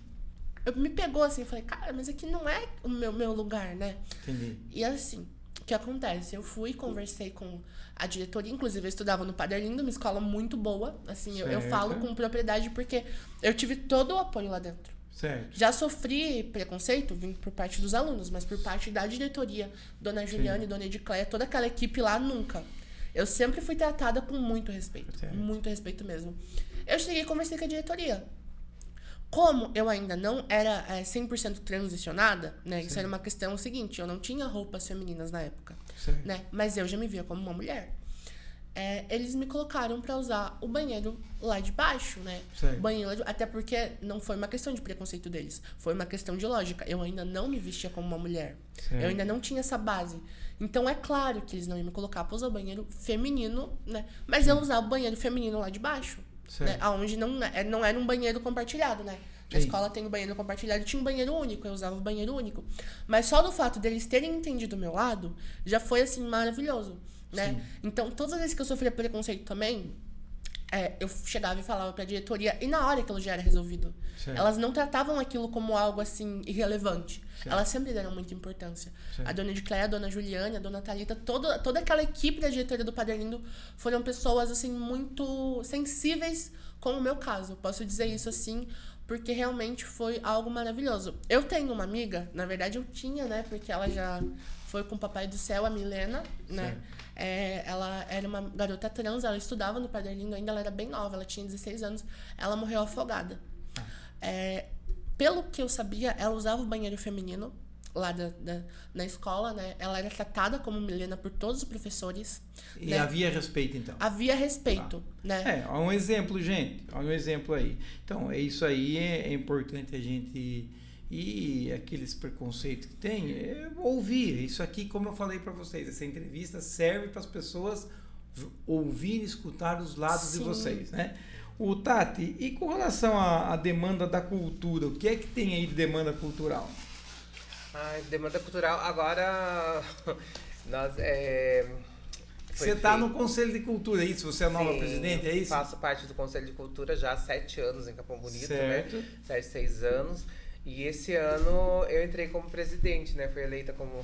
Me pegou, assim, falei, cara, mas aqui não é o meu lugar, né? Entendi. E, assim, o que acontece? Eu fui, conversei com a diretoria, inclusive eu estudava no Padre Lindo, uma escola muito boa, assim, eu falo com propriedade porque eu tive todo o apoio lá dentro. Certo. Já sofri preconceito vindo por parte dos alunos, mas por parte da diretoria, Dona Juliane, Dona Edicléia, toda aquela equipe lá, nunca. Eu sempre fui tratada com muito respeito, muito respeito mesmo. Eu cheguei e conversei com a diretoria. Como eu ainda não era 100% transicionada, né? Isso era uma questão seguinte, eu não tinha roupas femininas na época, né? Mas eu já me via como uma mulher. eles me colocaram pra usar o banheiro lá de baixo, né? Certo. O banheiro lá até porque não foi uma questão de preconceito deles, foi uma questão de lógica. Eu ainda não me vestia como uma mulher. Certo. Eu ainda não tinha essa base. Então é claro que eles não iam me colocar pra usar o banheiro feminino, né? Mas eu usava o banheiro feminino lá de baixo, né? Onde não era um banheiro compartilhado, né? Na escola tem o banheiro compartilhado, tinha um banheiro único, eu usava o banheiro único. Mas só do fato deles terem entendido o meu lado, já foi, assim, maravilhoso, né? Sim. Então, todas as vezes que eu sofria preconceito também, eu chegava e falava pra diretoria, e na hora aquilo já era resolvido. Certo. Elas não tratavam aquilo como algo, assim, irrelevante. Certo. Elas sempre deram muita importância. Certo. A dona Edicléia, a dona Juliane, a dona Thalita, toda aquela equipe da diretoria do Padre Arlindo foram pessoas, assim, muito sensíveis com o meu caso. Posso dizer isso, assim, porque realmente foi algo maravilhoso. Eu tenho uma amiga, na verdade eu tinha, né? Porque ela já foi com o Papai do Céu, a Milena, né? Ela era uma garota trans, ela estudava no Padre Arlindo ainda, ela era bem nova, ela tinha 16 anos, ela morreu afogada. Pelo que eu sabia, ela usava o banheiro feminino lá na escola, né? Ela era tratada como Milena por todos os professores. E né? havia respeito, então? Havia respeito, né? Há um exemplo, gente. Há um exemplo aí. Então, isso aí é importante a gente... E aqueles preconceitos que tem, ouvir. Isso aqui, como eu falei para vocês, essa entrevista serve para as pessoas ouvir e escutar os lados Sim. de vocês, né? O Tati, e com relação à demanda da cultura, o que é que tem aí de demanda cultural? Demanda cultural, agora nós Você está no Conselho de Cultura, é isso? Você é a nova Sim, presidente, é isso? Faço parte do Conselho de Cultura já há 7 anos em Capão Bonito, Certo. né? 6 anos. E esse ano eu entrei como presidente, né? Fui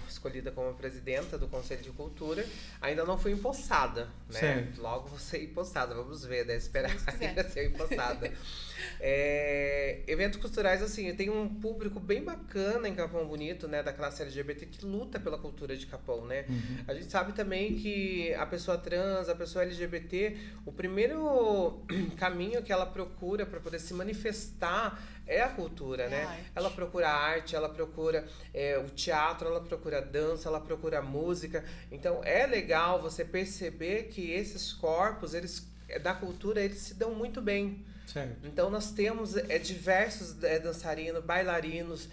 escolhida como presidenta do Conselho de Cultura. Ainda não fui empossada, né? Certo. Logo vou ser empossada, vamos ver, né? Esperar Se quiser. ainda ser empossada. Eventos culturais, assim, eu tenho um público bem bacana em Capão Bonito, né? Da classe LGBT que luta pela cultura de Capão, né? A gente sabe também que a pessoa trans, a pessoa LGBT, o primeiro caminho que ela procura para poder se manifestar é a cultura, né? Arte. Ela procura arte, ela procura o teatro, ela procura dança, ela procura música. Então é legal você perceber que esses corpos, eles da cultura, eles se dão muito bem. Certo. Então nós temos diversos dançarinos, bailarinos,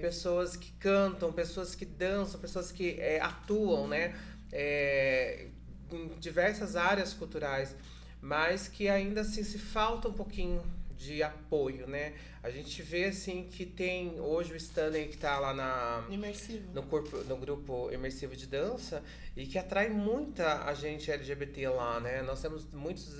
pessoas que cantam, pessoas que dançam, pessoas que atuam, né? Em diversas áreas culturais, mas que ainda assim se falta um pouquinho de apoio, né? A gente vê assim que tem hoje o Stanley que está lá Imersivo. no grupo imersivo de dança e que atrai muita a gente LGBT lá, né? Nós temos muitos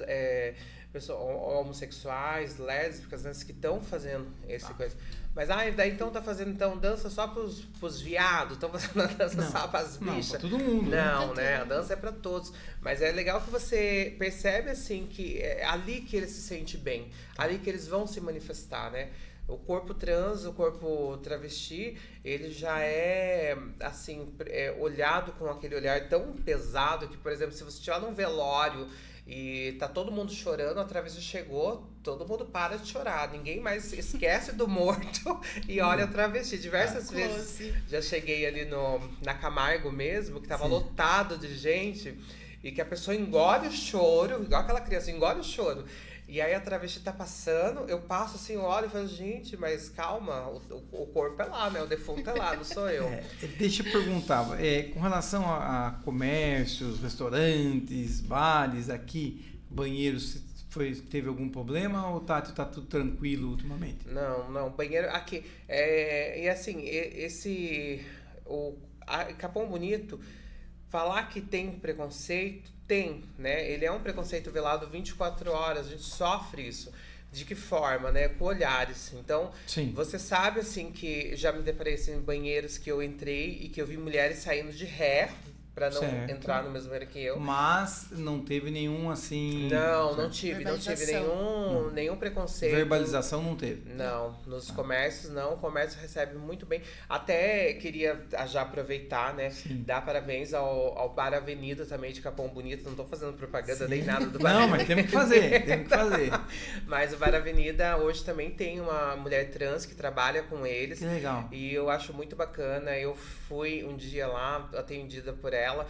pessoas homossexuais, lésbicas, né, que estão fazendo esse coisa. Mas daí então tá fazendo então dança só pros viados, estão fazendo a dança só pras bichas. Não, pra todo mundo. Não, né? A dança é pra todos. Mas é legal que você percebe assim que é ali que ele se sente bem, ali que eles vão se manifestar, né? O corpo trans, o corpo travesti, ele já é, assim, olhado com aquele olhar tão pesado que, por exemplo, se você estiver num velório e tá todo mundo chorando, a travesti chegou, todo mundo para de chorar. Ninguém mais esquece do morto e olha a travesti. Diversas vezes já cheguei ali na Camargo mesmo, que tava lotado de gente, e que a pessoa engole o choro, igual aquela criança, engole o choro. E aí a travesti tá passando, eu passo assim, olho e falo, gente, mas calma, o corpo é lá, né? O defunto é lá, não sou eu. Deixa eu perguntar, com relação a comércios, restaurantes, bares aqui, banheiros, teve algum problema ou tá tudo tranquilo ultimamente? Não, banheiro aqui, e assim, Capão Bonito, falar que tem preconceito, tem, né? Ele é um preconceito velado 24 horas, a gente sofre isso. De que forma, né? Com olhares. Então, Sim. Você sabe, assim, que já me deparei assim, em banheiros que eu entrei e que eu vi mulheres saindo de ré pra não entrar no mesmo banheiro que eu. Mas não teve nenhum, assim... Não tive nenhum preconceito. Verbalização não teve? Não, nos comércios não, o comércio recebe muito bem. Até queria já aproveitar, né, dar parabéns ao Bar Avenida também de Capão Bonito, não tô fazendo propaganda nem nada do Bar Não, mas temos que fazer. Mas o Bar Avenida hoje também tem uma mulher trans que trabalha com eles. Que legal. E eu acho muito bacana, eu fui um dia lá, atendida por ela, ela,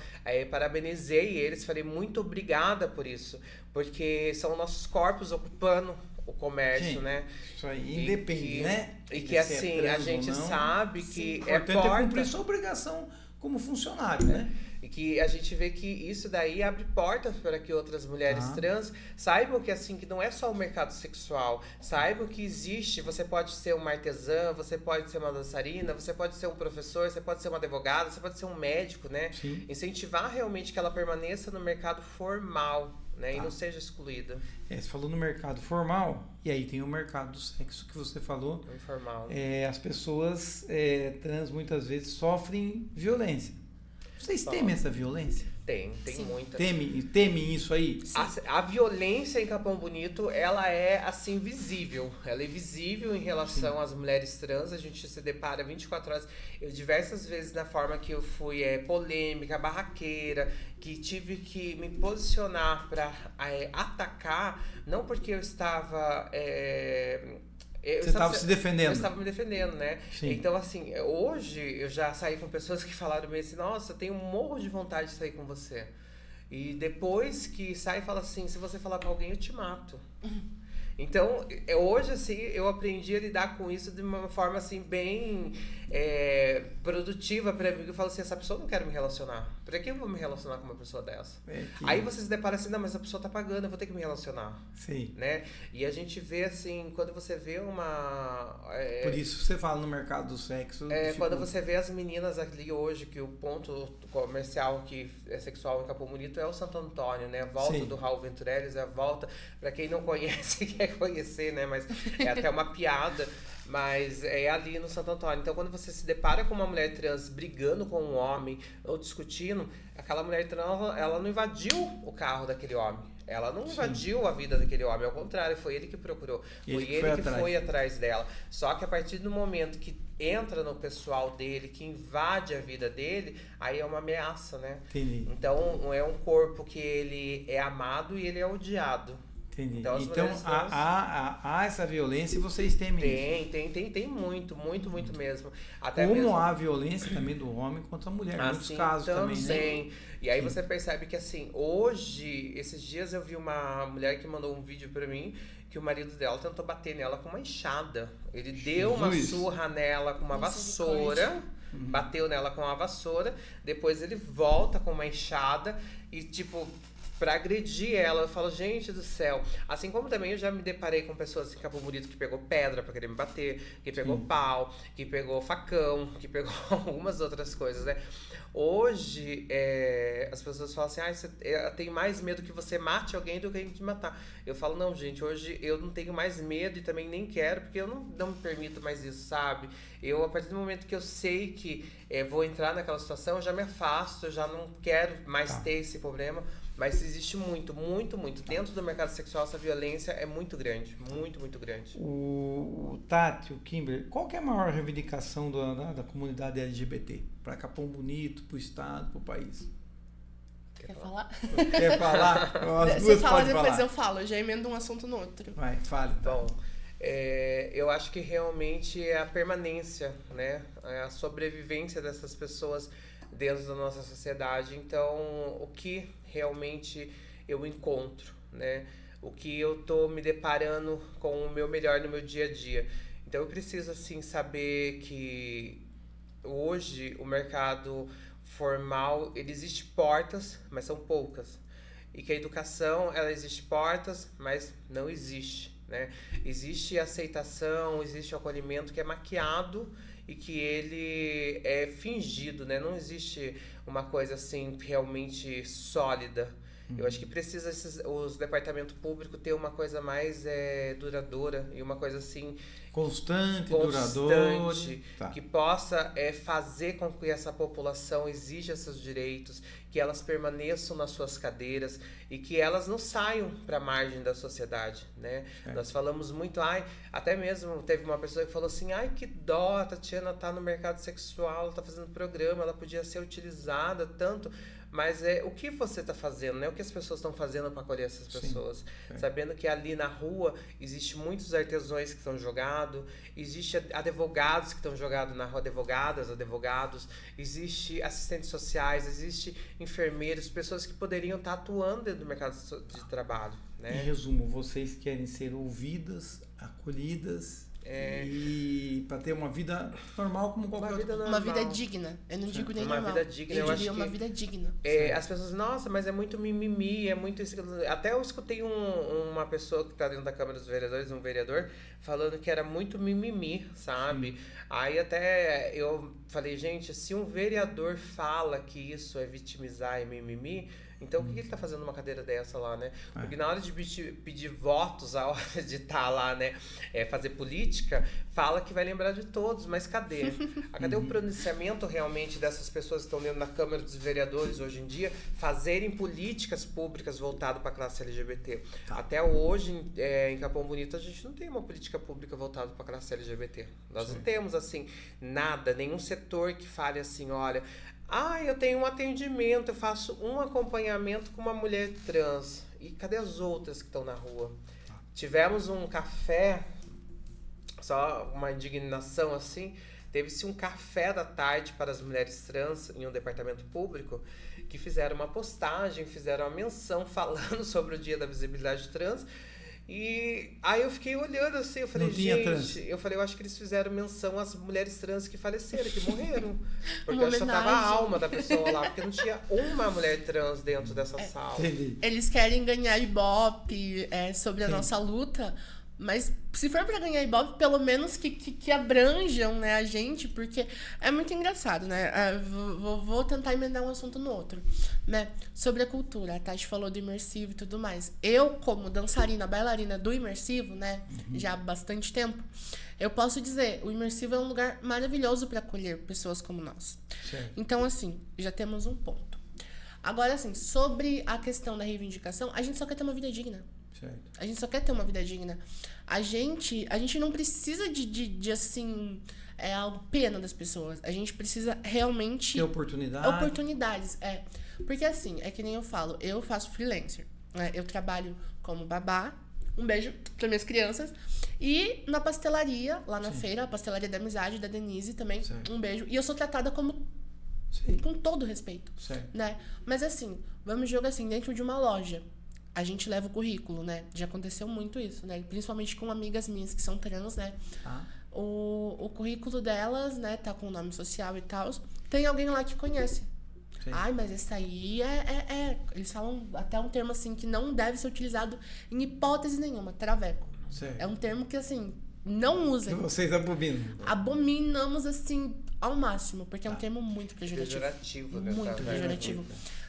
parabenizei eles, falei muito obrigada por isso, porque são nossos corpos ocupando o comércio, Sim, né? Isso aí independe, né? E que Se é assim, a trans ou gente não. sabe Sim. que O é importante é porta. cumprir sua obrigação como funcionário, né? E que a gente vê que isso daí abre portas para que outras mulheres Ah. trans saibam que assim, que não é só o mercado sexual, saibam que existe, você pode ser uma artesã, você pode ser uma dançarina, você pode ser um professor, você pode ser uma advogada, você pode ser um médico, né? Sim. Incentivar realmente que ela permaneça no mercado formal, né? E Tá. não seja excluída Você falou no mercado formal, e aí tem o mercado do sexo que você falou. no informal. As pessoas trans muitas vezes sofrem violência. Vocês Só. temem essa violência? Tem Sim. muita. Temem isso aí? A violência em Capão Bonito, ela é, assim, visível. Ela é visível em relação às mulheres trans. A gente se depara 24 horas. Eu, diversas vezes, na forma que eu fui polêmica, barraqueira, que tive que me posicionar para atacar, não porque eu estava... Você estava se defendendo. Eu estava me defendendo, né? Sim. Então, assim, hoje eu já saí com pessoas que falaram bem assim, nossa, eu tenho um morro de vontade de sair com você. E depois que sai, fala assim, se você falar pra alguém, eu te mato. Então, hoje, assim, eu aprendi a lidar com isso de uma forma, assim, bem produtiva pra mim. Eu falo assim, essa pessoa não quer me relacionar. Pra que eu vou me relacionar com uma pessoa dessa? Aí você se depara assim, não, mas a pessoa tá pagando, eu vou ter que me relacionar. Sim. Né? E a gente vê, assim, quando você vê uma... Por isso você fala no mercado do sexo. Quando você vê as meninas ali hoje, que o ponto comercial que é sexual em Capão Bonito é o Santo Antônio, né? A volta Sim. do Raul Venturelli, a volta, pra quem não conhece, quer conhecer, né? Mas é até uma piada, mas é ali no Santo Antônio. Então, quando você se depara com uma mulher trans brigando com um homem ou discutindo, aquela mulher trans, ela não invadiu o carro daquele homem. Ela não invadiu a vida daquele homem, ao contrário, foi ele que procurou. Foi ele que foi atrás dela. Só que a partir do momento que entra no pessoal dele, que invade a vida dele, aí é uma ameaça, né? Entendi. Então, é um corpo que ele é amado e ele é odiado. Entendi. Então, há essa violência e vocês temem isso. Tem muito mesmo. Até Como mesmo... há violência também do homem contra a mulher, em muitos casos também, né? E aí você percebe que assim, hoje, esses dias eu vi uma mulher que mandou um vídeo pra mim que o marido dela tentou bater nela com uma enxada. Ele deu uma surra nela com uma vassoura, bateu nela com uma vassoura, depois ele volta com uma enxada e tipo... pra agredir ela, eu falo, gente do céu. Assim como também eu já me deparei com pessoas em Capão Bonito que pegou pedra pra querer me bater, que pegou pau, que pegou facão, que pegou algumas outras coisas, né? Hoje, as pessoas falam assim, eu tenho mais medo que você mate alguém do que a gente matar. Eu falo, não, gente, hoje eu não tenho mais medo e também nem quero, porque eu não me permito mais isso, sabe? Eu, a partir do momento que eu sei que vou entrar naquela situação, eu já me afasto, eu já não quero mais ter esse problema. Mas existe muito. Dentro do mercado sexual, essa violência é muito grande. Muito grande. O Tati, o Kimber, qual que é a maior reivindicação da comunidade LGBT? Para Capão Bonito, para o estado, para o país? Quer falar? Quer falar? As Você duas fala, pode depois falar. eu falo. Eu já emendo um assunto no outro. Vai, fale. Bom, eu acho que realmente é a permanência, né? É a sobrevivência dessas pessoas dentro da nossa sociedade. Então, o que realmente eu encontro, né? O que eu tô me deparando com o meu melhor no meu dia a dia. Então, eu preciso, assim, saber que hoje o mercado formal, ele existe portas, mas são poucas. E que a educação, ela existe portas, mas não existe, né? Existe aceitação, existe o acolhimento que é maquiado e que ele é fingido, né? Não existe uma coisa assim realmente sólida. Eu acho que precisa os departamentos públicos ter uma coisa mais duradoura e uma coisa assim constante, duradoura, que possa fazer com que essa população exija seus direitos, que elas permaneçam nas suas cadeiras e que elas não saiam para a margem da sociedade, né? Nós falamos muito, até mesmo teve uma pessoa que falou assim, que dó, a Tatiana tá no mercado sexual, ela tá fazendo programa, ela podia ser utilizada tanto, mas o que você está fazendo, né? O que as pessoas estão fazendo para acolher essas pessoas. Sabendo que ali na rua existe muitos artesãos que estão jogados, existe advogados que estão jogados na rua, advogados, existe assistentes sociais, existe enfermeiros, pessoas que poderiam estar atuando dentro do mercado de trabalho, né? Em resumo, vocês querem ser ouvidas, acolhidas e para ter uma vida normal como qualquer outra. Uma vida digna. Eu não digo nem uma normal. Vida digna, eu diria uma vida digna. As pessoas, nossa, mas é muito mimimi, é muito isso. Até eu escutei uma pessoa que está dentro da Câmara dos Vereadores, um vereador, falando que era muito mimimi, sabe? Aí até eu falei, gente, se um vereador fala que isso é vitimizar e mimimi, então o que ele tá fazendo numa cadeira dessa lá, né? Porque na hora de pedir votos, a hora de estar lá, né, fazer política, fala que vai lembrar de todos, mas cadê? Cadê o pronunciamento realmente dessas pessoas que estão dentro da Câmara dos Vereadores hoje em dia, fazerem políticas públicas voltadas para a classe LGBT? Até hoje, em Capão Bonito, a gente não tem uma política pública voltada para a classe LGBT. Nós não temos, assim, nada, nenhum setor que fale assim, olha... eu tenho um atendimento, eu faço um acompanhamento com uma mulher trans. E cadê as outras que estão na rua? Tivemos um café, só uma indignação assim, teve-se um café da tarde para as mulheres trans em um departamento público, que fizeram uma postagem, fizeram uma menção falando sobre o Dia da Visibilidade Trans. E aí eu fiquei olhando assim, eu falei, eu acho que eles fizeram menção às mulheres trans que faleceram, que morreram. Porque eu só tava a alma da pessoa lá, porque não tinha uma mulher trans dentro dessa sala. Eles querem ganhar Ibope sobre a nossa luta, mas se for pra ganhar Ibope, pelo menos que abranjam, né, a gente, porque é muito engraçado, né? Vou tentar emendar um assunto no outro, né? Sobre a cultura, a Tati falou do imersivo e tudo mais. Eu, como dançarina, bailarina do imersivo, né, já há bastante tempo, eu posso dizer, o imersivo é um lugar maravilhoso para acolher pessoas como nós. Certo. Então, assim, já temos um ponto. Agora, assim, sobre a questão da reivindicação, a gente só quer ter uma vida digna. Certo. A gente só quer ter uma vida digna. A gente não precisa de assim, algo pena das pessoas. A gente precisa realmente... Ter oportunidades. Porque assim, é que nem eu falo, eu faço freelancer, né? Eu trabalho como babá, um beijo para minhas crianças, e na pastelaria, lá na feira, a pastelaria da amizade, da Denise também, um beijo. E eu sou tratada como... com todo respeito, né? Mas assim, vamos jogar assim, dentro de uma loja, a gente leva o currículo, né? Já aconteceu muito isso, né? Principalmente com amigas minhas que são trans, né? O currículo delas, né? Tá com o nome social e tal. Tem alguém lá que conhece. Ai, mas esse aí Eles falam até um termo, assim, que não deve ser utilizado em hipótese nenhuma. Traveco. É um termo que, assim, não usem. Que vocês abominam. Abominamos, assim, ao máximo. Porque é um termo muito pejorativo. Pejorativo, né? Muito pejorativo.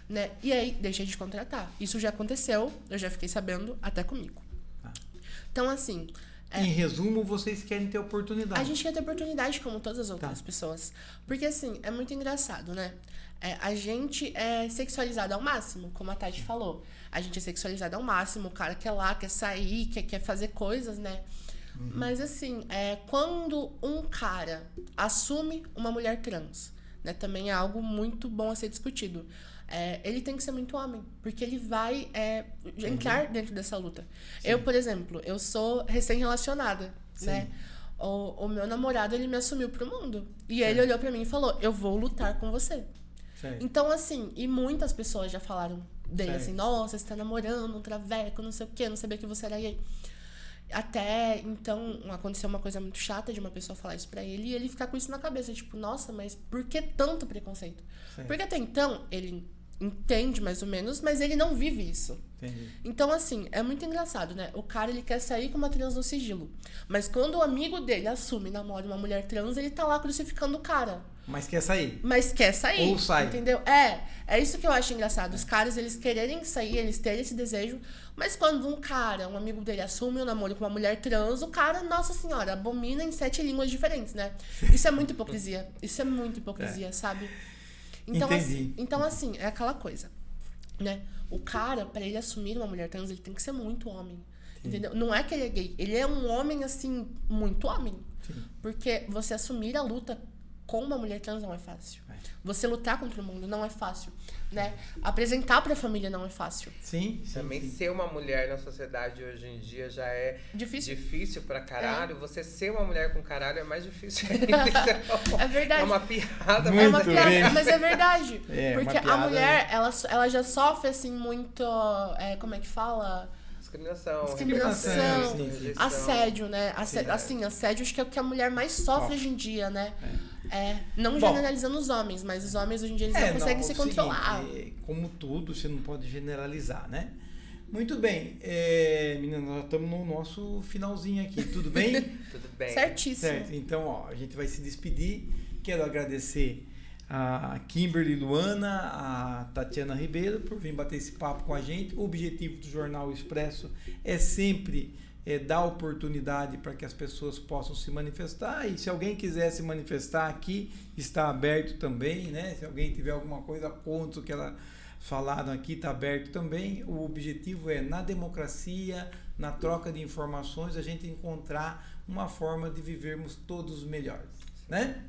Né? E aí, deixei de contratar. Isso já aconteceu, eu já fiquei sabendo, até comigo. Então, assim... Em resumo, vocês querem ter oportunidade. A gente quer ter oportunidade, como todas as outras pessoas. Porque, assim, é muito engraçado, né? A gente é sexualizado ao máximo, como a Tati falou. A gente é sexualizado ao máximo, o cara quer lá, quer sair, quer fazer coisas, né? Mas, assim, quando um cara assume uma mulher trans, né? Também é algo muito bom a ser discutido. Ele tem que ser muito homem, porque ele vai entrar dentro dessa luta. Eu, por exemplo, eu sou recém-relacionada, né? O meu namorado, ele me assumiu pro mundo. E ele olhou pra mim e falou, eu vou lutar com você. Então, assim, e muitas pessoas já falaram dele, assim, nossa, você tá namorando um traveco, não sei o quê, não sabia que você era gay. Até, então, aconteceu uma coisa muito chata de uma pessoa falar isso pra ele e ele ficar com isso na cabeça, tipo, nossa, mas por que tanto preconceito? Porque até então, ele entende mais ou menos, mas ele não vive isso. Entendi. Então, assim, é muito engraçado, né? O cara, ele quer sair com uma trans no sigilo, mas quando o amigo dele assume e namora uma mulher trans, ele tá lá crucificando o cara. Mas quer sair. Ou sai. Entendeu? É isso que eu acho engraçado. Os caras, eles quererem sair, eles terem esse desejo, mas quando um amigo dele assume um namoro com uma mulher trans, o cara, nossa senhora, abomina em 7 línguas diferentes, né? Isso é muita hipocrisia. Sabe? Então, assim, é aquela coisa, né? O cara, pra ele assumir uma mulher trans, ele tem que ser muito homem. Entendeu? Não é que ele é gay. Ele é um homem, assim, muito homem. Porque você assumir a luta com uma mulher trans não é fácil. Você lutar contra o mundo não é fácil, né? Apresentar pra família não é fácil. Sim. Também ser uma mulher na sociedade hoje em dia já é difícil pra caralho. Você ser uma mulher com caralho é mais difícil ainda. Então, é verdade. É uma piada. É uma piada, mas é verdade. Porque piada, a mulher, ela já sofre, assim, muito... como é que fala? Discriminação, assédio, né? Assédio acho que é o que a mulher mais sofre hoje em dia, né? Não generalizando os homens, mas os homens hoje em dia eles não conseguem se controlar. Como tudo, você não pode generalizar, né? Muito bem. Meninas, nós estamos no nosso finalzinho aqui, tudo bem? Tudo bem. Certíssimo. Certo, então, ó, a gente vai se despedir. Quero agradecer a Kimberly Luana, a Tatiana Ribeiro por vir bater esse papo com a gente. O objetivo do Jornal Expresso é sempre dar oportunidade para que as pessoas possam se manifestar, e se alguém quiser se manifestar aqui, está aberto também, né? Se alguém tiver alguma coisa contra o que ela falaram aqui, está aberto também. O objetivo é, na democracia, na troca de informações, a gente encontrar uma forma de vivermos todos melhores, né?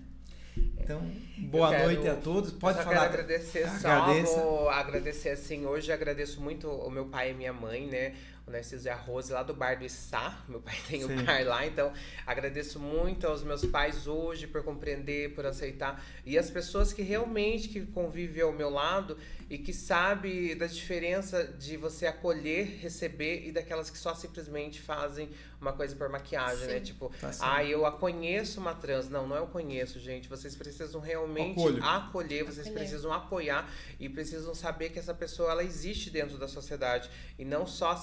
Então, boa noite a todos. Pode falar. Vou agradecer assim, hoje agradeço muito o meu pai e minha mãe, né? O Narciso e a Rose, lá do Bar do Içá. Meu pai tem um bar lá, então agradeço muito aos meus pais hoje por compreender, por aceitar. E as pessoas que realmente convivem ao meu lado e que sabe da diferença de você acolher, receber, e daquelas que só simplesmente fazem uma coisa por maquiagem, né? Tipo, eu a conheço uma trans. Não eu conheço, gente. Vocês precisam realmente acolher, vocês precisam apoiar e precisam saber que essa pessoa, ela existe dentro da sociedade. E não só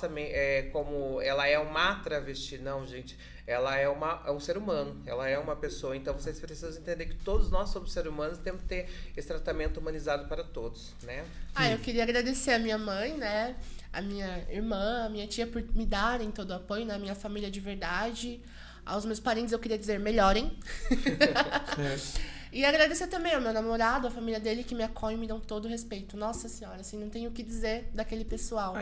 como ela é uma travesti, não, gente. Ela é um ser humano, ela é uma pessoa. Então vocês precisam entender que todos nós somos seres humanos e temos que ter esse tratamento humanizado para todos, né? Eu queria agradecer a minha mãe, né? A minha irmã, a minha tia por me darem todo o apoio, né? A minha família de verdade. Aos meus parentes eu queria dizer, melhorem. E agradecer também ao meu namorado, a família dele, que me acolhem e me dão todo o respeito. Nossa Senhora, assim, não tenho o que dizer daquele pessoal.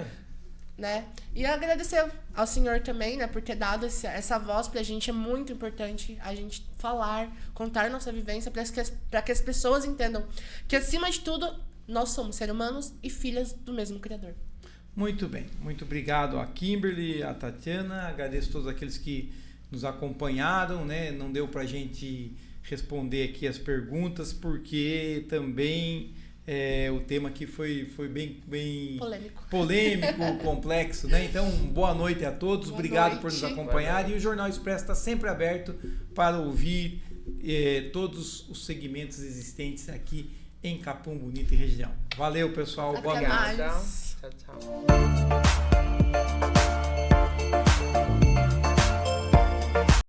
Né? E agradecer ao senhor também, né, por ter dado essa voz pra gente. É muito importante a gente falar, contar nossa vivência para que as pessoas entendam que, acima de tudo, nós somos seres humanos e filhas do mesmo Criador. Muito bem, muito obrigado a Kimberly, a Tatiana, agradeço a todos aqueles que nos acompanharam, né? Não deu pra gente responder aqui as perguntas, porque também o tema aqui foi bem polêmico, complexo, né? Então, boa noite a todos, obrigado por nos acompanhar, e o Jornal Expresso está sempre aberto para ouvir todos os segmentos existentes aqui em Capão Bonito e região. Valeu, pessoal, boa noite. Mais. Tchau.